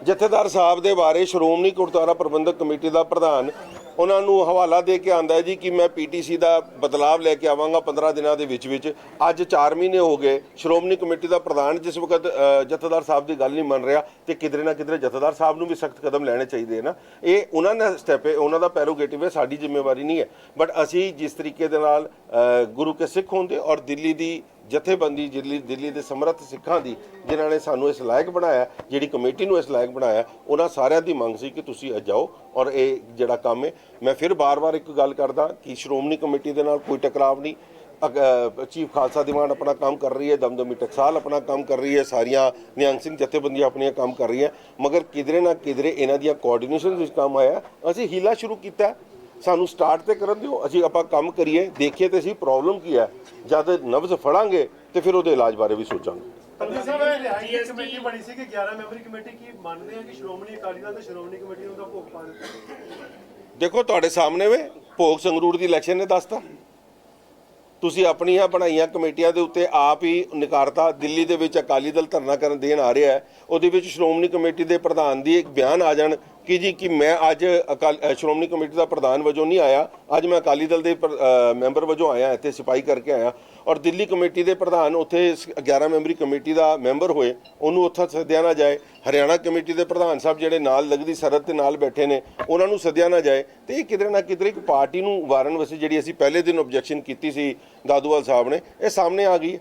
ਜਥੇਦਾਰ ਸਾਹਿਬ ਦੇ ਬਾਰੇ ਸ਼੍ਰੋਮਣੀ ਗੁਰਦੁਆਰਾ ਪ੍ਰਬੰਧਕ ਕਮੇਟੀ ਦਾ ਪ੍ਰਧਾਨ ਉਹਨਾਂ ਨੂੰ ਹਵਾਲਾ ਦੇ ਕੇ ਆਂਦਾ ਜੀ ਕਿ ਮੈਂ ਪੀਟੀਸੀ ਦਾ ਬਦਲਾਵ ਲੈ ਕੇ ਆਵਾਂਗਾ 15 ਦਿਨਾਂ ਦੇ ਵਿੱਚ। ਅੱਜ 4 ਮਹੀਨੇ ਹੋ ਗਏ, ਸ਼੍ਰੋਮਣੀ ਕਮੇਟੀ ਦਾ ਪ੍ਰਧਾਨ ਜਿਸ ਵਕਤ ਜਥੇਦਾਰ ਸਾਹਿਬ ਦੀ ਗੱਲ ਨਹੀਂ ਮੰਨ ਰਿਹਾ, ਤੇ ਕਿਧਰੇ ਨਾ ਕਿਧਰੇ ਜਥੇਦਾਰ ਸਾਹਿਬ ਨੂੰ ਵੀ ਸਖਤ ਕਦਮ ਲੈਣੇ ਚਾਹੀਦੇ ਨਾ। ਇਹ ਉਹਨਾਂ ਦਾ ਸਟੈਪ ਹੈ, ਉਹਨਾਂ ਦਾ ਪੈਰੋਗੇਟਿਵ ਹੈ, ਸਾਡੀ ਜ਼ਿੰਮੇਵਾਰੀ ਨਹੀਂ ਹੈ। ਬਟ ਅਸੀਂ ਜਿਸ ਤਰੀਕੇ ਦੇ ਨਾਲ ਗੁਰੂ ਕੇ ਸਿੱਖ ਹੁੰਦੇ ਔਰ ਦਿੱਲੀ ਦੀ ਜਥੇਬੰਦੀ, ਦਿੱਲੀ ਦੇ ਸਮਰੱਥ ਸਿੱਖਾਂ ਦੀ, ਜਿਨ੍ਹਾਂ ਨੇ ਸਾਨੂੰ ਇਸ ਲਾਇਕ ਬਣਾਇਆ, ਜਿਹੜੀ ਕਮੇਟੀ ਨੂੰ ਇਸ ਲਾਇਕ ਬਣਾਇਆ, ਉਹਨਾਂ ਸਾਰਿਆਂ ਦੀ ਮੰਗ ਸੀ ਕਿ ਤੁਸੀਂ ਅੱਜ ਜਾਓ ਔਰ ਇਹ ਜਿਹੜਾ ਕੰਮ ਹੈ। ਮੈਂ ਫਿਰ ਬਾਰ-ਬਾਰ ਇੱਕ ਗੱਲ ਕਰਦਾ ਕਿ ਸ਼੍ਰੋਮਣੀ ਕਮੇਟੀ ਦੇ ਨਾਲ ਕੋਈ ਟਕਰਾਵ ਨਹੀਂ। ਚੀਫ ਖਾਲਸਾ ਦੀਵਾਨ ਆਪਣਾ ਕੰਮ ਕਰ ਰਹੀ ਹੈ, ਦਮਦਮੀ ਟਕਸਾਲ ਆਪਣਾ ਕੰਮ ਕਰ ਰਹੀ ਹੈ, ਸਾਰੀਆਂ ਨਿਹੰਗ ਸਿੰਘ ਜਥੇਬੰਦੀਆਂ ਆਪਣੀਆਂ ਕੰਮ ਕਰ ਰਹੀਆਂ, ਮਗਰ ਕਿਧਰੇ ਨਾ ਕਿਧਰੇ ਇਹਨਾਂ ਦੀਆਂ ਕੋਆਰਡੀਨੇਸ਼ਨ ਵਿੱਚ ਕੰਮ ਆਇਆ। ਅਸੀਂ ਹੀਲਾ ਸ਼ੁਰੂ ਕੀਤਾ, ਸਾਨੂੰ ਸਟਾਰਟ ਤੇ ਕਰਨ ਦਿਓ, ਅਸੀਂ ਆਪਾਂ ਕੰਮ ਕਰੀਏ, ਦੇਖੀਏ ਤੇ ਅਸੀਂ ਪ੍ਰੋਬਲਮ ਕੀ ਹੈ। ਜਦ ਨਬਜ਼ ਫੜਾਂਗੇ ਤੇ ਫਿਰ ਉਹਦੇ ਇਲਾਜ ਬਾਰੇ ਵੀ ਸੋਚਾਂਗੇ। ਪੰਡਿਤ ਸਾਹਿਬ, ਇਹ ਰਿਹਾਇਸ਼ੀ ਕਮੇਟੀ ਬਣੀ ਸੀ ਕਿ 11 ਮੈਂਬਰੀ ਕਮੇਟੀ, ਕੀ ਮੰਨਦੇ ਆ ਕਿ ਸ਼੍ਰੋਮਣੀ ਅਕਾਲੀ ਦਲ ਤੇ ਸ਼੍ਰੋਮਣੀ ਕਮੇਟੀ ਨੂੰ ਦਾ ਭੋਗ ਪਾ ਦਿੱਤਾ? ਦੇਖੋ ਤੁਹਾਡੇ ਸਾਹਮਣੇ ਵੇ ਭੋਗ ਸੰਗਰੂਰ ਦੀ ਇਲੈਕਸ਼ਨ ਨੇ ਦੱਸਤਾ। ਤੁਸੀਂ ਆਪਣੀਆਂ ਬਣਾਈਆਂ ਕਮੇਟੀਆਂ ਦੇ ਉੱਤੇ ਆਪ ਹੀ ਨਕਾਰਤਾ। ਦਿੱਲੀ ਦੇ ਵਿੱਚ ਅਕਾਲੀ ਦਲ ਧਰਨਾ ਕਰਨ ਦੇਣ ਆ ਰਿਹਾ ਹੈ, ਉਹਦੇ ਵਿੱਚ ਸ਼੍ਰੋਮਣੀ ਕਮੇਟੀ ਦੇ ਪ੍ਰਧਾਨ ਦੀ ਇੱਕ ਬਿਆਨ ਆ ਜਾਣ ਕਿ ਜੀ ਕਿ ਮੈਂ ਅੱਜ ਸ਼੍ਰੋਮਣੀ ਕਮੇਟੀ ਦਾ ਪ੍ਰਧਾਨ ਵਜੋਂ ਨਹੀਂ ਆਇਆ, ਅੱਜ ਮੈਂ ਅਕਾਲੀ ਦਲ ਦੇ ਮੈਂਬਰ ਵਜੋਂ ਆਇਆ, ਇੱਥੇ ਸਿਪਾਹੀ ਕਰਕੇ ਆਇਆ। ਔਰ ਦਿੱਲੀ ਕਮੇਟੀ ਦੇ ਪ੍ਰਧਾਨ ਉੱਥੇ 11 ਮੈਂਬਰੀ ਕਮੇਟੀ ਦਾ ਮੈਂਬਰ ਹੋਏ, ਉਹਨੂੰ ਉੱਥੇ ਸੱਦਿਆ ਨਾ ਜਾਏ। ਹਰਿਆਣਾ ਕਮੇਟੀ ਦੇ ਪ੍ਰਧਾਨ ਸਾਹਿਬ ਜਿਹੜੇ ਨਾਲ ਲੱਗਦੀ ਸਰਹੱਦ ਤੇ ਨਾਲ ਬੈਠੇ ਨੇ, ਉਹਨਾਂ ਨੂੰ ਸੱਦਿਆ ਨਾ ਜਾਏ। ਤੇ ਇਹ ਕਿਧਰੇ ਨਾ ਕਿਧਰੇ ਇੱਕ ਪਾਰਟੀ ਨੂੰ ਵਾਰਨ ਵਾਸਤੇ ਜਿਹੜੀ ਅਸੀਂ ਪਹਿਲੇ ਦਿਨ ਆਬਜੈਕਸ਼ਨ ਕੀਤੀ ਸੀ ਦਾਦੂਵਾਲ ਸਾਹਿਬ ਨੇ, ਇਹ ਸਾਹਮਣੇ ਆ ਗਈ।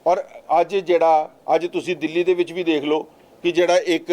ਔਰ ਅੱਜ ਤੁਸੀਂ ਦਿੱਲੀ ਦੇ ਵਿੱਚ ਵੀ ਦੇਖ ਲਓ ਕਿ ਜਿਹੜਾ ਇੱਕ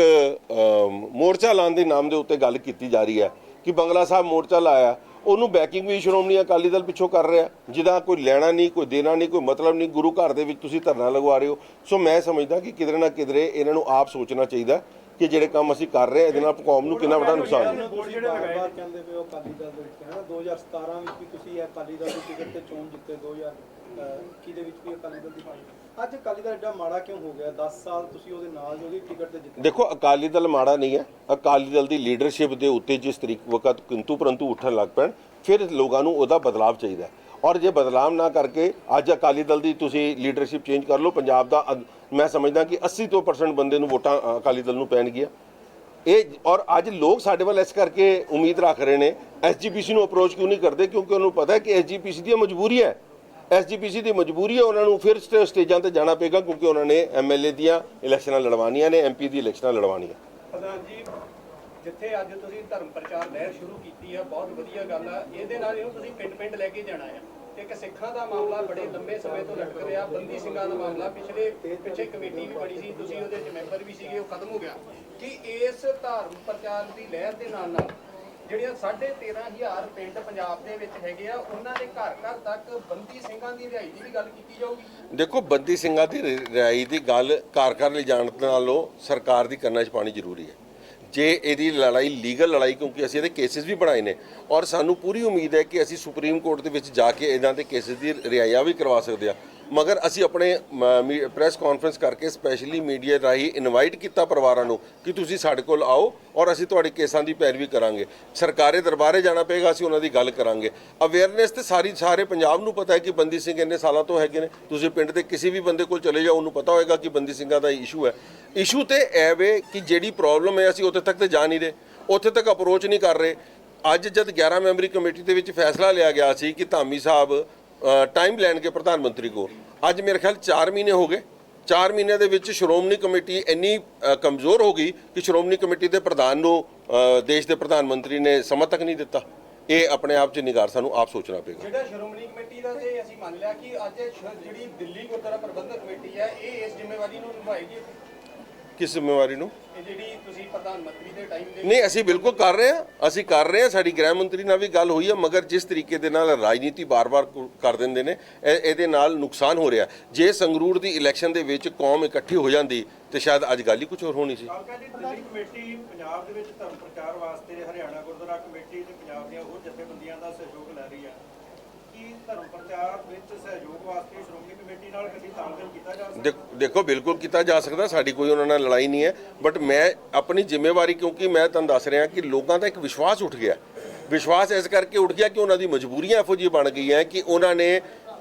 ਮੋਰਚਾ ਲਾਉਣ ਦੇ ਨਾਮ ਦੇ ਉੱਤੇ ਗੱਲ ਕੀਤੀ ਜਾ ਰਹੀ ਹੈ ਕਿ ਬੰਗਲਾ ਸਾਹਿਬ ਮੋਰਚਾ ਲਾਇਆ, ਉਹਨੂੰ ਬੈਕਿੰਗ ਵੀ ਸ਼੍ਰੋਮਣੀ ਅਕਾਲੀ ਦਲ ਪਿੱਛੋਂ ਕਰ ਰਿਹਾ, ਜਿਹਦਾ ਕੋਈ ਲੈਣਾ ਨਹੀਂ, ਕੋਈ ਦੇਣਾ ਨਹੀਂ, ਕੋਈ ਮਤਲਬ ਨਹੀਂ। ਗੁਰੂ ਘਰ ਦੇ ਵਿੱਚ ਤੁਸੀਂ ਧਰਨਾ ਲਗਵਾ ਰਹੇ ਹੋ। ਸੋ ਮੈਂ ਸਮਝਦਾ ਕਿ ਕਿਧਰੇ ਨਾ ਕਿਧਰੇ ਇਹਨਾਂ ਨੂੰ ਆਪ ਸੋਚਣਾ ਚਾਹੀਦਾ ਕਿ ਜਿਹੜੇ ਕੰਮ ਅਸੀਂ ਕਰ ਰਹੇ ਇਹਦੇ ਨਾਲ ਕੌਮ ਨੂੰ ਕਿੰਨਾ ਵੱਡਾ ਨੁਕਸਾਨ ਹੈ। ਬਾਰ-ਬਾਰ ਕਹਿੰਦੇ ਪਏ ਹੋ ਅਕਾਲੀ ਦਲ ਦੇ ਵਿੱਚ, ਹੈ ਨਾ, 2017 ਵਿੱਚ ਵੀ ਤੁਸੀਂ ਅਕਾਲੀ ਦਲ ਦੀ ਟਿਕਟ ਤੇ ਚੋਣ ਜਿੱਤੇ, 2021 ਦੇ ਵਿੱਚ ਵੀ ਅਕਾਲੀ ਦਲ ਦੀ ਪਾਰਟੀ। ਅੱਜ ਅਕਾਲੀ ਦਲ ਐਡਾ ਮਾੜਾ ਕਿਉਂ ਹੋ ਗਿਆ? 10 ਸਾਲ ਤੁਸੀਂ ਉਹਦੇ ਨਾਲ ਉਹਦੀ ਟਿਕਟ ਤੇ ਜਿੱਤੇ। ਦੇਖੋ ਅਕਾਲੀ ਦਲ ਮਾੜਾ ਨਹੀਂ ਹੈ। ਅਕਾਲੀ ਦਲ ਦੀ ਲੀਡਰਸ਼ਿਪ ਦੇ ਉੱਤੇ ਜਿਸ ਵਕਤ ਕਿੰਤੂ ਪਰੰਤੂ ਉੱਠਣ ਲੱਗ ਪੈਣ, ਫਿਰ ਲੋਕਾਂ ਨੂੰ ਉਹਦਾ ਬਦਲਾਵ ਚਾਹੀਦਾ। ਔਰ ਜੇ ਬਦਲਾਵ ਨਾ ਕਰਕੇ ਅੱਜ ਅਕਾਲੀ ਦਲ ਦੀ ਤੁਸੀਂ ਲੀਡਰਸ਼ਿਪ ਚੇਂਜ ਕਰ ਲਓ, ਪੰਜਾਬ ਦਾ ਮੈਂ ਸਮਝਦਾ ਕਿ 80% ਬੰਦੇ ਨੂੰ ਵੋਟਾਂ ਅਕਾਲੀ ਦਲ ਨੂੰ ਪੈਣਗੀਆਂ। ਇਹ ਔਰ ਅੱਜ ਲੋਕ ਸਾਡੇ ਵੱਲ ਇਸ ਕਰਕੇ ਉਮੀਦ ਰੱਖ ਰਹੇ ਨੇ। ਐਸਜੀਪੀਸੀ ਨੂੰ ਅਪਰੋਚ ਕਿਉਂ ਨਹੀਂ ਕਰਦੇ? ਕਿਉਂਕਿ ਉਹਨੂੰ ਪਤਾ ਹੈ ਕਿ ਐਸਜੀਪੀਸੀ ਦੀ ਮਜਬੂਰੀ ਹੈ। ਐਸਜੀਪੀਸੀ ਦੀ ਮਜਬੂਰੀ ਹੈ, ਉਹਨਾਂ ਨੂੰ ਫਿਰ ਸਟੇਜਾਂ ਤੇ ਜਾਣਾ ਪਏਗਾ ਕਿਉਂਕਿ ਉਹਨਾਂ ਨੇ ਐਮਐਲਏ ਦੀਆਂ ਇਲੈਕਸ਼ਨਾਂ ਲੜਵਾਉਣੀਆਂ ਨੇ, ਐਮਪੀ ਦੀ ਇਲੈਕਸ਼ਨਾਂ ਲੜਵਾਉਣੀਆਂ। ਪ੍ਰਧਾਨ ਜੀ, ਜਿੱਥੇ ਅੱਜ ਤੁਸੀਂ ਧਰਮ ਪ੍ਰਚਾਰ ਲਹਿਰ ਸ਼ੁਰੂ ਕੀਤੀ ਆ, ਬਹੁਤ ਵਧੀਆ ਗੱਲ ਆ। ਇਹਦੇ ਨਾਲ ਇਹਨੂੰ ਤੁਸੀਂ ਪਿੰਡ-ਪਿੰਡ ਲੈ ਕੇ ਜਾਣਾ ਆ। ਇੱਕ ਸਿੱਖਾਂ ਦਾ ਮਾਮਲਾ ਬੜੇ ਲੰਬੇ ਸਮੇਂ ਤੋਂ ਲਟਕ ਰਿਹਾ, ਬੰਦੀ ਸਿੰਘਾਂ ਦਾ ਮਾਮਲਾ ਪਿੱਛੇ ਕਮੇਟੀ ਵੀ ਬਣੀ ਸੀ, ਤੁਸੀਂ ਉਹਦੇ ਚ ਮੈਂਬਰ ਵੀ ਸੀਗੇ, ਉਹ ਖਤਮ ਹੋ ਗਿਆ। ਕਿ ਇਸ ਧਰਮ ਪ੍ਰਚਾਰ ਦੀ ਲਹਿਰ ਦੇ ਨਾਲ ਜਿਹੜੀਆਂ 13,500 ਪਿੰਡ ਪੰਜਾਬ ਦੇ ਵਿੱਚ ਹੈਗੇ ਆ, ਉਹਨਾਂ ਦੇ ਘਰ-ਘਰ ਤੱਕ ਬੰਦੀ ਸਿੰਘਾਂ ਦੀ ਰਿਹਾਈ ਦੀ ਵੀ ਗੱਲ ਕੀਤੀ ਜਾਊਗੀ? ਦੇਖੋ ਬੰਦੀ ਸਿੰਘਾਂ ਦੀ ਰਿਹਾਈ ਦੀ ਗੱਲ ਘਰ-ਘਰ ਲਿਜਾਣ ਨਾਲੋਂ ਸਰਕਾਰ ਦੀ ਕੰਨਾਂ 'ਚ ਪਾਣੀ ਜ਼ਰੂਰੀ ਹੈ। ਜੇ ਇਹਦੀ ਲੜਾਈ ਲੀਗਲ ਲੜਾਈ, ਕਿਉਂਕਿ ਅਸੀਂ ਇਹਦੇ ਕੇਸਿਸ ਵੀ ਬਣਾਏ ਨੇ ਔਰ ਸਾਨੂੰ ਪੂਰੀ ਉਮੀਦ ਹੈ ਕਿ ਅਸੀਂ ਸੁਪਰੀਮ ਕੋਰਟ ਦੇ ਵਿੱਚ ਜਾ ਕੇ ਇਹਨਾਂ ਦੇ ਕੇਸਿਸ ਦੀ ਰਿਹਾਈਆਂ ਵੀ ਕਰਵਾ ਸਕਦੇ ਹਾਂ। ਮਗਰ ਅਸੀਂ ਆਪਣੇ ਪ੍ਰੈਸ ਕਾਨਫਰੰਸ ਕਰਕੇ ਸਪੈਸ਼ਲੀ ਮੀਡੀਆ ਰਾਹੀਂ ਇਨਵਾਈਟ ਕੀਤਾ ਪਰਿਵਾਰਾਂ ਨੂੰ ਕਿ ਤੁਸੀਂ ਸਾਡੇ ਕੋਲ ਆਓ ਔਰ ਅਸੀਂ ਤੁਹਾਡੇ ਕੇਸਾਂ ਦੀ ਪੈਰਵੀ ਕਰਾਂਗੇ। ਸਰਕਾਰੀ ਦਰਬਾਰੇ ਜਾਣਾ ਪਏਗਾ, ਅਸੀਂ ਉਹਨਾਂ ਦੀ ਗੱਲ ਕਰਾਂਗੇ। ਅਵੇਅਰਨੈਸ ਤੇ ਸਾਰੇ ਪੰਜਾਬ ਨੂੰ ਪਤਾ ਹੈ ਕਿ ਬੰਦੀ ਸਿੰਘ ਇੰਨੇ ਸਾਲਾਂ ਤੋਂ ਹੈਗੇ ਨੇ। ਤੁਸੀਂ ਪਿੰਡ ਦੇ ਕਿਸੇ ਵੀ ਬੰਦੇ ਕੋਲ ਚਲੇ ਜਾਓ, ਉਹਨੂੰ ਪਤਾ ਹੋਏਗਾ ਕਿ ਬੰਦੀ ਸਿੰਘਾਂ ਦਾ ਇਸ਼ੂ ਹੈ। ਇਸ਼ੂ ਤੇ ਇਹ ਵੇ ਕਿ ਜਿਹੜੀ ਪ੍ਰੋਬਲਮ ਹੈ ਅਸੀਂ ਉੱਥੇ ਤੱਕ ਤੇ ਜਾ ਨਹੀਂ ਰਹੇ, ਉੱਥੇ ਤੱਕ ਅਪਰੋਚ ਨਹੀਂ ਕਰ ਰਹੇ। ਅੱਜ ਜਦ 11 ਮੈਂਬਰੀ ਕਮੇਟੀ ਦੇ ਵਿੱਚ ਫੈਸਲਾ ਲਿਆ ਗਿਆ ਸੀ ਕਿ ਧਾਮੀ ਸਾਹਿਬ ਟਾਈਮ ਲੈਣਗੇ ਪ੍ਰਧਾਨ ਮੰਤਰੀ ਕੋ, ਅੱਜ ਮੇਰੇ ਖਿਆਲ 4 ਮਹੀਨੇ ਹੋ ਗਏ। 4 ਮਹੀਨਿਆਂ ਦੇ ਵਿੱਚ ਸ਼੍ਰੋਮਣੀ ਕਮੇਟੀ ਇੰਨੀ ਕਮਜ਼ੋਰ ਹੋ ਗਈ ਕਿ ਸ਼੍ਰੋਮਣੀ ਕਮੇਟੀ ਦੇ ਪ੍ਰਧਾਨ ਨੂੰ ਦੇਸ਼ ਦੇ ਪ੍ਰਧਾਨ ਮੰਤਰੀ ਨੇ ਸਮਾਂ ਤੱਕ ਨਹੀਂ ਦਿੱਤਾ। ਇਹ ਆਪਣੇ ਆਪ 'ਚ ਨਿਗਾਰ ਸਾਨੂੰ ਆਪ ਸੋਚਣਾ ਪਏਗਾ। ਜਿਹੜਾ ਸ਼੍ਰੋਮਣੀ ਕਮੇਟੀ ਦਾ ਤੇ ਅਸੀਂ ਮੰਨ ਲਿਆ ਕਿ ਅੱਜ ਜਿਹੜੀ ਦਿੱਲੀ ਗੁਰਦੁਆਰਾ ਪ੍ਰਬੰਧਕ ਕਮੇਟੀ ਹੈ ਇਹ ਇਸ ਜ਼ਿੰਮੇਵਾਰੀ ਨੂੰ ਨਿਭਾਏਗੀ। ਕਿਸ ਜ਼ਿੰਮੇਵਾਰੀ ਨੂੰ? ਇਹ ਜਿਹੜੀ ਤੁਸੀਂ ਪ੍ਰਧਾਨ ਮੰਤਰੀ ਦੇ ਟਾਈਮ ਦੇ ਨਹੀਂ, ਅਸੀਂ ਬਿਲਕੁਲ ਕਰ ਰਹੇ ਹਾਂ। ਸਾਡੀ ਗ੍ਰਹਿ ਮੰਤਰੀ ਨਾਲ ਵੀ ਗੱਲ ਹੋਈ ਹੈ, ਮਗਰ ਜਿਸ ਤਰੀਕੇ ਦੇ ਨਾਲ ਰਾਜਨੀਤੀ ਬਾਰ-ਬਾਰ ਕਰ ਦਿੰਦੇ ਨੇ ਇਹਦੇ ਨਾਲ ਨੁਕਸਾਨ ਹੋ ਰਿਹਾ। ਜੇ ਸੰਗਰੂਰ ਦੀ ਇਲੈਕਸ਼ਨ ਦੇ ਵਿੱਚ ਕੌਮ ਇਕੱਠੀ ਹੋ ਜਾਂਦੀ ਤੇ ਸ਼ਾਇਦ ਅੱਜ ਗੱਲ ਹੀ ਕੁਝ ਹੋਰ ਹੋਣੀ ਸੀ। ਦਿੱਲੀ ਕਮੇਟੀ ਪੰਜਾਬ ਦੇ ਵਿੱਚ ਧਰਮ ਪ੍ਰਚਾਰ ਵਾਸਤੇ ਹਰਿਆਣਾ ਗੁਰਦੁਆਰਾ ਕਮੇਟੀ ਤੇ ਪੰਜਾਬ ਦੀਆਂ ਹੋਰ ਜਥੇਬੰਦੀਆਂ ਦਾ ਸਹਿਯੋਗ ਲੈ ਰਹੀ ਹੈ। ਕੀ ਧਰਮ ਪ੍ਰਚਾਰ ਵਿੱਚ ਸਹਿਯੋਗ ਵਾਸਤੇ ਸ਼੍ਰੋਮਣੀ ਕਮੇਟੀ ਨਾਲ ਕਦੀ ਤਾਲਮੇਲ ਕੀਤਾ ਜਾ ਸਕਦਾ? ਦੇਖੋ ਬਿਲਕੁਲ ਕੀਤਾ ਜਾ ਸਕਦਾ, ਸਾਡੀ ਕੋਈ ਉਹਨਾਂ ਨਾਲ ਲੜਾਈ ਨਹੀਂ ਹੈ, ਬਟ ਮੈਂ ਆਪਣੀ ਜ਼ਿੰਮੇਵਾਰੀ, ਕਿਉਂਕਿ ਮੈਂ ਤੁਹਾਨੂੰ ਦੱਸ ਰਿਹਾ ਕਿ ਲੋਕਾਂ ਦਾ ਇੱਕ ਵਿਸ਼ਵਾਸ ਉੱਠ ਗਿਆ। ਵਿਸ਼ਵਾਸ ਇਸ ਕਰਕੇ ਉੱਠ ਗਿਆ ਕਿ ਉਹਨਾਂ ਦੀ ਮਜਬੂਰੀਆਂ ਇਹੋ ਜਿਹੀ ਬਣ ਗਈਆਂ ਕਿ ਉਹਨਾਂ ਨੇ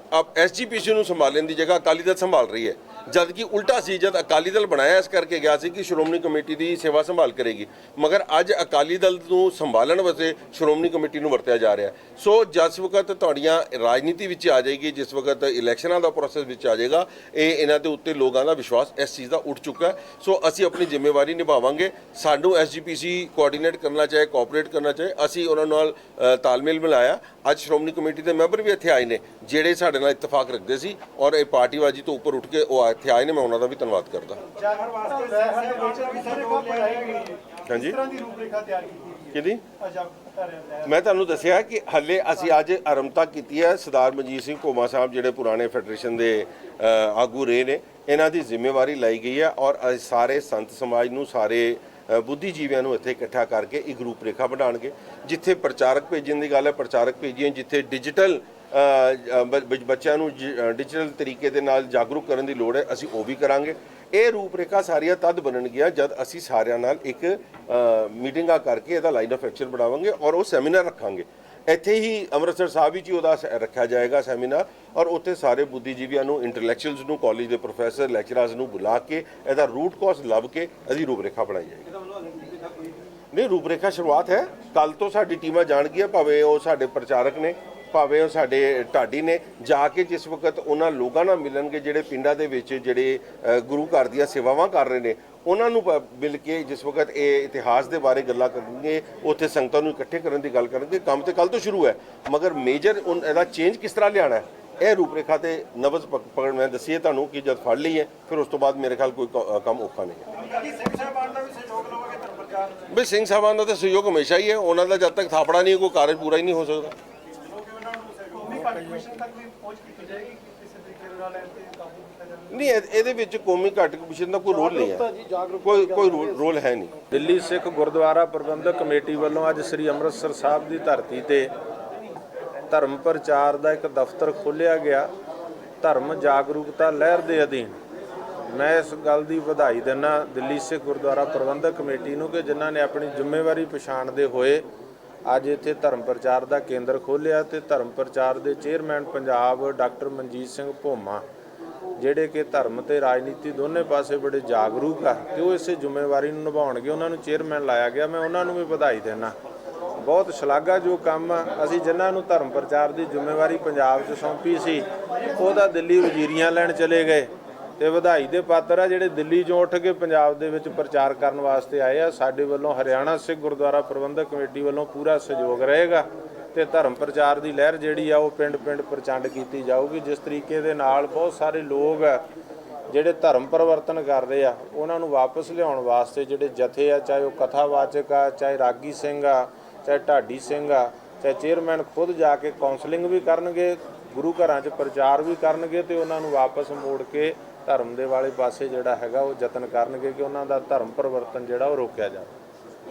SGPC ਨੂੰ ਸੰਭਾਲਣ ਦੀ ਜਗ੍ਹਾ ਅਕਾਲੀ ਦਲ ਸੰਭਾਲ ਰਹੀ ਹੈ, ਜਦ ਕਿ ਉਲਟਾ ਸੀ। ਜਦ ਅਕਾਲੀ ਦਲ ਬਣਾਇਆ ਇਸ ਕਰਕੇ ਗਿਆ ਸੀ ਕਿ ਸ਼੍ਰੋਮਣੀ ਕਮੇਟੀ ਦੀ ਸੇਵਾ ਸੰਭਾਲ ਕਰੇਗੀ, ਮਗਰ ਅੱਜ ਅਕਾਲੀ ਦਲ ਨੂੰ ਸੰਭਾਲਣ ਵਾਸਤੇ ਸ਼੍ਰੋਮਣੀ ਕਮੇਟੀ ਨੂੰ ਵਰਤਿਆ ਜਾ ਰਿਹਾ। ਸੋ ਜਿਸ ਵਕਤ ਤੁਹਾਡੀਆਂ ਰਾਜਨੀਤੀ ਵਿੱਚ ਆ ਜਾਏਗੀ, ਜਿਸ ਵਕਤ ਇਲੈਕਸ਼ਨਾਂ ਦਾ ਪ੍ਰੋਸੈਸ ਵਿੱਚ ਆ ਜਾਏਗਾ, ਇਹਨਾਂ ਦੇ ਉੱਤੇ ਲੋਕਾਂ ਦਾ ਵਿਸ਼ਵਾਸ ਇਸ ਚੀਜ਼ ਦਾ ਉੱਠ ਚੁੱਕਾ ਹੈ। ਸੋ ਅਸੀਂ ਆਪਣੀ ਜ਼ਿੰਮੇਵਾਰੀ ਨਿਭਾਵਾਂਗੇ। ਸਾਨੂੰ SGPC ਕੋਆਰਡੀਨੇਟ ਕਰਨਾ ਚਾਹੇ, ਕੋਆਪਰੇਟ ਕਰਨਾ ਚਾਹੇ, ਅਸੀਂ ਉਹਨਾਂ ਨਾਲ ਤਾਲਮੇਲ ਮਿਲਾਇਆ। ਅੱਜ ਸ਼੍ਰੋਮਣੀ ਕਮੇਟੀ ਦੇ ਮੈਂਬਰ ਵੀ ਇੱਥੇ ਆਏ ਨੇ ਜਿਹੜੇ ਸਾਡੇ ਨਾਲ ਇਤਫਾਕ ਰੱਖਦੇ ਸੀ ਔਰ ਇਹ ਪਾਰਟੀਬਾਜ਼ੀ ਤੋਂ ਉੱਪਰ ਉੱਠ ਕੇ ਉਹ ਇੱਥੇ ਆਏ ਨੇ। ਮੈਂ ਉਹਨਾਂ ਦਾ ਵੀ ਧੰਨਵਾਦ ਕਰਦਾ। ਜ਼ਾਹਰ ਵਾਸਤੇ ਲਹਿਰ ਦੇ ਵਿੱਚ ਵੀ ਸਹਿਯੋਗ ਲਿਆਈ ਗਈ ਹੈ। ਹਾਂਜੀ, ਇਸ ਤਰ੍ਹਾਂ ਦੀ ਰੂਪਰੇਖਾ ਤਿਆਰ ਕੀਤੀ ਗਈ ਹੈ। ਕਿਹਦੀ? ਅਜਬ ਮੈਂ ਤੁਹਾਨੂੰ ਦੱਸਿਆ ਕਿ ਹੱਲੇ ਅਸੀਂ ਅੱਜ ਆਰੰਭਤਾ ਕੀਤੀ ਹੈ। ਸਰਦਾਰ ਮਨਜੀਤ ਸਿੰਘ ਭੋਮਾ ਸਾਹਿਬ ਜਿਹੜੇ ਪੁਰਾਣੇ ਫੈਡਰੇਸ਼ਨ ਦੇ ਆਗੂ ਰਹੇ ਨੇ, ਇਹਨਾਂ ਦੀ ਜ਼ਿੰਮੇਵਾਰੀ ਲਈ ਗਈ ਹੈ ਔਰ ਸਾਰੇ ਸੰਤ ਸਮਾਜ ਨੂੰ, ਸਾਰੇ ਬੁੱਧੀਜੀਵੀਆਂ ਨੂੰ ਇੱਥੇ ਇਕੱਠਾ ਕਰਕੇ ਇੱਕ ਰੂਪਰੇਖਾ ਬਣਾਉਣਗੇ। ਜਿੱਥੇ ਪ੍ਰਚਾਰਕ ਭੇਜਣ ਦੀ ਗੱਲ ਹੈ, ਪ੍ਰਚਾਰਕ ਭੇਜੀਏ। ਜਿੱਥੇ ਡਿਜੀਟਲ ਬੱਚਿਆਂ ਨੂੰ ਡਿਜੀਟਲ ਤਰੀਕੇ ਦੇ ਨਾਲ ਜਾਗਰੂਕ ਕਰਨ ਦੀ ਲੋੜ ਹੈ, ਅਸੀਂ ਉਹ ਵੀ ਕਰਾਂਗੇ। ਇਹ ਰੂਪਰੇਖਾ ਸਾਰੀਆਂ ਤਦ ਬਣਨਗੀਆਂ ਜਦ ਅਸੀਂ ਸਾਰਿਆਂ ਨਾਲ ਇੱਕ ਮੀਟਿੰਗਾਂ ਕਰਕੇ ਇਹਦਾ ਲਾਈਨ ਆਫ ਐਕਸ਼ਨ ਬਣਾਵਾਂਗੇ ਔਰ ਉਹ ਸੈਮੀਨਾਰ ਰੱਖਾਂਗੇ। ਇੱਥੇ ਹੀ ਅੰਮ੍ਰਿਤਸਰ ਸਾਹਿਬ ਵਿੱਚ ਹੀ ਉਹਦਾ ਰੱਖਿਆ ਜਾਏਗਾ ਸੈਮੀਨਾਰ, ਔਰ ਉੱਥੇ ਸਾਰੇ ਬੁੱਧੀਜੀਵੀਆਂ ਨੂੰ, ਇੰਟੈਲੈਕਚੁਅਲਸ ਨੂੰ, ਕਾਲਜ ਦੇ ਪ੍ਰੋਫੈਸਰ, ਲੈਕਚਰਰਸ ਨੂੰ ਬੁਲਾ ਕੇ ਇਹਦਾ ਰੂਟ ਕਾਜ਼ ਲੱਭ ਕੇ ਇਹਦੀ ਰੂਪਰੇਖਾ ਬਣਾਈ ਜਾਏਗੀ। ਨਹੀਂ, ਰੂਪਰੇਖਾ ਸ਼ੁਰੂਆਤ ਹੈ। ਕੱਲ ਤੋਂ ਸਾਡੀ ਟੀਮਾਂ ਜਾਣਗੀਆਂ, ਭਾਵੇਂ ਉਹ ਸਾਡੇ ਪ੍ਰਚਾਰਕ ਨੇ, ਭਾਵੇਂ ਉਹ ਸਾਡੇ ਢਾਡੀ ਨੇ, ਜਾ ਕੇ ਜਿਸ ਵਕਤ ਉਹਨਾਂ ਲੋਕਾਂ ਨਾਲ ਮਿਲਣਗੇ ਜਿਹੜੇ ਪਿੰਡਾਂ ਦੇ ਵਿੱਚ ਜਿਹੜੇ ਗੁਰੂ ਘਰ ਦੀਆਂ ਸੇਵਾਵਾਂ ਕਰ ਰਹੇ ਨੇ, ਉਹਨਾਂ ਨੂੰ ਮਿਲ ਕੇ ਜਿਸ ਵਕਤ ਇਹ ਇਤਿਹਾਸ ਦੇ ਬਾਰੇ ਗੱਲਾਂ ਕਰਨਗੇ, ਉੱਥੇ ਸੰਗਤਾਂ ਨੂੰ ਇਕੱਠੇ ਕਰਨ ਦੀ ਗੱਲ ਕਰਨਗੇ। ਕੰਮ ਤੇ ਕੱਲ ਤੋਂ ਸ਼ੁਰੂ ਹੈ, ਮਗਰ ਮੇਜਰ ਇਹਦਾ ਚੇਂਜ ਕਿਸ ਤਰ੍ਹਾਂ ਲਿਆਉਣਾ ਹੈ, ਇਹ ਰੂਪਰੇਖਾ ਤੇ ਨਬਜ਼ ਪਕੜ ਮੈਂ ਦੱਸੀਏ ਤੁਹਾਨੂੰ ਕਿ ਜਦ ਫੜ ਲਈ ਹੈ ਫਿਰ ਉਸ ਤੋਂ ਬਾਅਦ ਮੇਰੇ ਖਿਆਲ ਕੋਈ ਕੰਮ ਔਖਾ ਨਹੀਂ ਹੈ। ਸਿੰਘ ਸਾਹਿਬਾਨ ਦਾ ਵੀ ਸਹਿਯੋਗ ਲਵੋਗੇ ਧਰਮ ਪ੍ਰਚਾਰ? ਬਈ ਸਿੰਘ ਸਾਹਿਬਾਨ ਦਾ ਤਾਂ ਸਹਿਯੋਗ ਹਮੇਸ਼ਾ ਹੀ ਹੈ। ਉਹਨਾਂ ਦਾ ਜਦ ਤੱਕ ਥਾਪੜਾ ਨਹੀਂ, ਕੋਈ ਕਾਰਜ ਪੂਰਾ ਹੀ ਨਹੀਂ ਹੋ ਸਕਦਾ। ਨਹੀਂ, ਇਹਦੇ ਵਿੱਚ ਕੌਮੀ ਘੱਟ ਕਮਿਸ਼ਨ ਦਾ ਕੋਈ ਰੋਲ ਨਹੀਂ ਹੈ, ਕੋਈ ਰੋਲ ਹੈ ਨਹੀਂ। ਦਿੱਲੀ ਸਿੱਖ ਗੁਰਦੁਆਰਾ ਪ੍ਰਬੰਧਕ ਕਮੇਟੀ ਵੱਲੋਂ ਅੱਜ ਸ੍ਰੀ ਅੰਮ੍ਰਿਤਸਰ ਸਾਹਿਬ ਦੀ ਧਰਤੀ ਤੇ ਧਰਮ ਪ੍ਰਚਾਰ ਦਾ ਇੱਕ ਦਫ਼ਤਰ ਖੋਲ੍ਹਿਆ ਗਿਆ। ਧਰਮ ਜਾਗਰੂਕਤਾ ਲਹਿਰ ਦੇ ਅਧੀਨ ਮੈਂ ਇਸ ਗੱਲ ਦੀ ਵਧਾਈ ਦਿੰਦਾ ਦਿੱਲੀ ਸਿੱਖ ਗੁਰਦੁਆਰਾ ਪ੍ਰਬੰਧਕ ਕਮੇਟੀ ਨੂੰ ਕਿ ਜਿਨ੍ਹਾਂ ਨੇ ਆਪਣੀ ਜ਼ਿੰਮੇਵਾਰੀ ਪਛਾਣਦੇ ਹੋਏ ਅੱਜ ਇੱਥੇ ਧਰਮ ਪ੍ਰਚਾਰ ਦਾ ਕੇਂਦਰ ਖੋਲ੍ਹਿਆ ਤੇ ਧਰਮ ਪ੍ਰਚਾਰ ਦੇ ਚੇਅਰਮੈਨ ਪੰਜਾਬ ਡਾਕਟਰ ਮਨਜੀਤ ਸਿੰਘ ਭੋਮਾ ਜਿਹੜੇ ਕਿ ਧਰਮ ਤੇ ਰਾਜਨੀਤੀ ਦੋਨੇ ਪਾਸੇ ਬੜੇ ਜਾਗਰੂਕ ਆ ਤੇ ਉਹ ਇਸੇ ਜ਼ਿੰਮੇਵਾਰੀ ਨੂੰ ਨਿਭਾਉਣਗੇ, ਉਹਨਾਂ ਨੂੰ ਚੇਅਰਮੈਨ ਲਾਇਆ ਗਿਆ। ਮੈਂ ਉਹਨਾਂ ਨੂੰ ਵੀ ਵਧਾਈ ਦਿੰਦਾ। ਬਹੁਤ ਸ਼ਲਾਘਾ ਜੋ ਕੰਮ ਅਸੀਂ ਜਿਨ੍ਹਾਂ ਨੂੰ ਧਰਮ ਪ੍ਰਚਾਰ ਦੀ ਜ਼ਿੰਮੇਵਾਰੀ ਪੰਜਾਬ 'ਚ ਸੌਂਪੀ ਸੀ ਉਹਦਾ ਦਿੱਲੀ ਵਜ਼ੀਰੀਆਂ ਲੈਣ ਚਲੇ ਗਏ ਤੇ ਵਧਾਈ ਦੇ ਪਾਤਰ ਆ ਜਿਹੜੇ ਦਿੱਲੀ 'ਚੋਂ ਉੱਠ ਕੇ ਪੰਜਾਬ ਦੇ ਵਿੱਚ ਪ੍ਰਚਾਰ ਕਰਨ ਵਾਸਤੇ ਆਏ ਆ। ਸਾਡੇ ਵੱਲੋਂ ਹਰਿਆਣਾ ਸਿੱਖ ਗੁਰਦੁਆਰਾ ਪ੍ਰਬੰਧਕ ਕਮੇਟੀ ਵੱਲੋਂ ਪੂਰਾ ਸਹਿਯੋਗ ਰਹੇਗਾ ਤੇ ਧਰਮ ਪ੍ਰਚਾਰ ਦੀ ਲਹਿਰ ਜਿਹੜੀ ਆ ਉਹ ਪਿੰਡ-ਪਿੰਡ ਪ੍ਰਚੰਡ ਕੀਤੀ ਜਾਊਗੀ। ਜਿਸ ਤਰੀਕੇ ਦੇ ਨਾਲ ਬਹੁਤ ਸਾਰੇ ਲੋਕ ਆ ਜਿਹੜੇ ਧਰਮ ਪਰਿਵਰਤਨ ਕਰ ਰਹੇ ਆ ਉਹਨਾਂ ਨੂੰ ਵਾਪਸ ਲਿਆਉਣ ਵਾਸਤੇ ਜਿਹੜੇ ਜਥੇ ਆ, ਚਾਹੇ ਉਹ ਕਥਾਵਾਚਕ ਆ, ਚਾਹੇ ਰਾਗੀ ਸਿੰਘ ਆ, ਚਾਹੇ ਢਾਡੀ ਸਿੰਘ ਆ, ਚਾਹੇ ਚੇਅਰਮੈਨ ਖੁਦ ਜਾ ਕੇ ਕਾਉਂਸਲਿੰਗ ਵੀ ਕਰਨਗੇ, ਗੁਰੂ ਘਰਾਂ 'ਚ ਪ੍ਰਚਾਰ ਵੀ ਕਰਨਗੇ ਤੇ ਉਹਨਾਂ ਨੂੰ ਵਾਪਸ ਮੋੜ ਕੇ ਧਰਮ ਦੇ ਵਾਲੇ ਪਾਸੇ ਜਿਹੜਾ ਹੈਗਾ ਉਹ ਯਤਨ ਕਰਨਗੇ ਕਿ ਉਹਨਾਂ ਦਾ ਧਰਮ ਪਰਿਵਰਤਨ ਜਿਹੜਾ ਉਹ ਰੋਕਿਆ ਜਾਵੇ।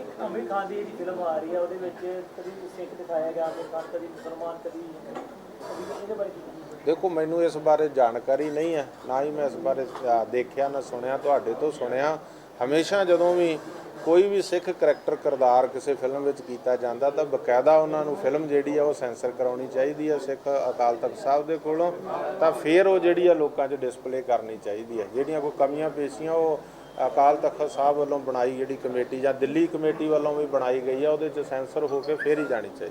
ਇੱਕ ਅਮੀਰ ਖਾਨ ਦੀ ਜਿਹੜੀ ਫਿਲਮ ਆ ਰਹੀ ਹੈ ਉਹਦੇ ਵਿੱਚ ਕਦੀ ਸਿੱਖ ਦਿਖਾਇਆ ਗਿਆ, ਕਦੀ ਮੁਸਲਮਾਨ, ਕਦੀ ਇਹਦੇ ਬਾਰੇ ਦੇਖੋ, ਮੈਨੂੰ ਇਸ ਬਾਰੇ ਜਾਣਕਾਰੀ ਨਹੀਂ ਹੈ, ਨਾ ਹੀ ਮੈਂ ਇਸ ਬਾਰੇ ਦੇਖਿਆ ਨਾ ਸੁਣਿਆ, ਤੁਹਾਡੇ ਤੋਂ ਸੁਣਿਆ। ਹਮੇਸ਼ਾ ਜਦੋਂ ਵੀ ਕੋਈ ਵੀ ਸਿੱਖ ਕਰੈਕਟਰ ਕਿਰਦਾਰ ਕਿਸੇ ਫਿਲਮ ਵਿੱਚ ਕੀਤਾ ਜਾਂਦਾ ਤਾਂ ਬਕਾਇਦਾ ਉਹਨਾਂ ਨੂੰ ਫਿਲਮ ਜਿਹੜੀ ਆ ਉਹ ਸੈਂਸਰ ਕਰਾਉਣੀ ਚਾਹੀਦੀ ਹੈ ਸਿੱਖ ਅਕਾਲ ਤਖਤ ਸਾਹਿਬ ਦੇ ਕੋਲੋਂ, ਤਾਂ ਫਿਰ ਉਹ ਜਿਹੜੀ ਆ ਲੋਕਾਂ 'ਚ ਡਿਸਪਲੇ ਕਰਨੀ ਚਾਹੀਦੀ ਹੈ। ਜਿਹੜੀਆਂ ਕੋਈ ਕਮੀਆਂ ਪੇਸ਼ੀਆਂ ਉਹ ਅਕਾਲ ਤਖਤ ਸਾਹਿਬ ਵੱਲੋਂ ਬਣਾਈ ਜਿਹੜੀ ਕਮੇਟੀ ਜਾਂ ਦਿੱਲੀ ਕਮੇਟੀ ਵੱਲੋਂ ਵੀ ਬਣਾਈ ਗਈ ਆ ਉਹਦੇ 'ਚ ਸੈਂਸਰ ਹੋ ਕੇ ਫੇਰ ਹੀ ਜਾਣੀ ਚਾਹੀਦੀ।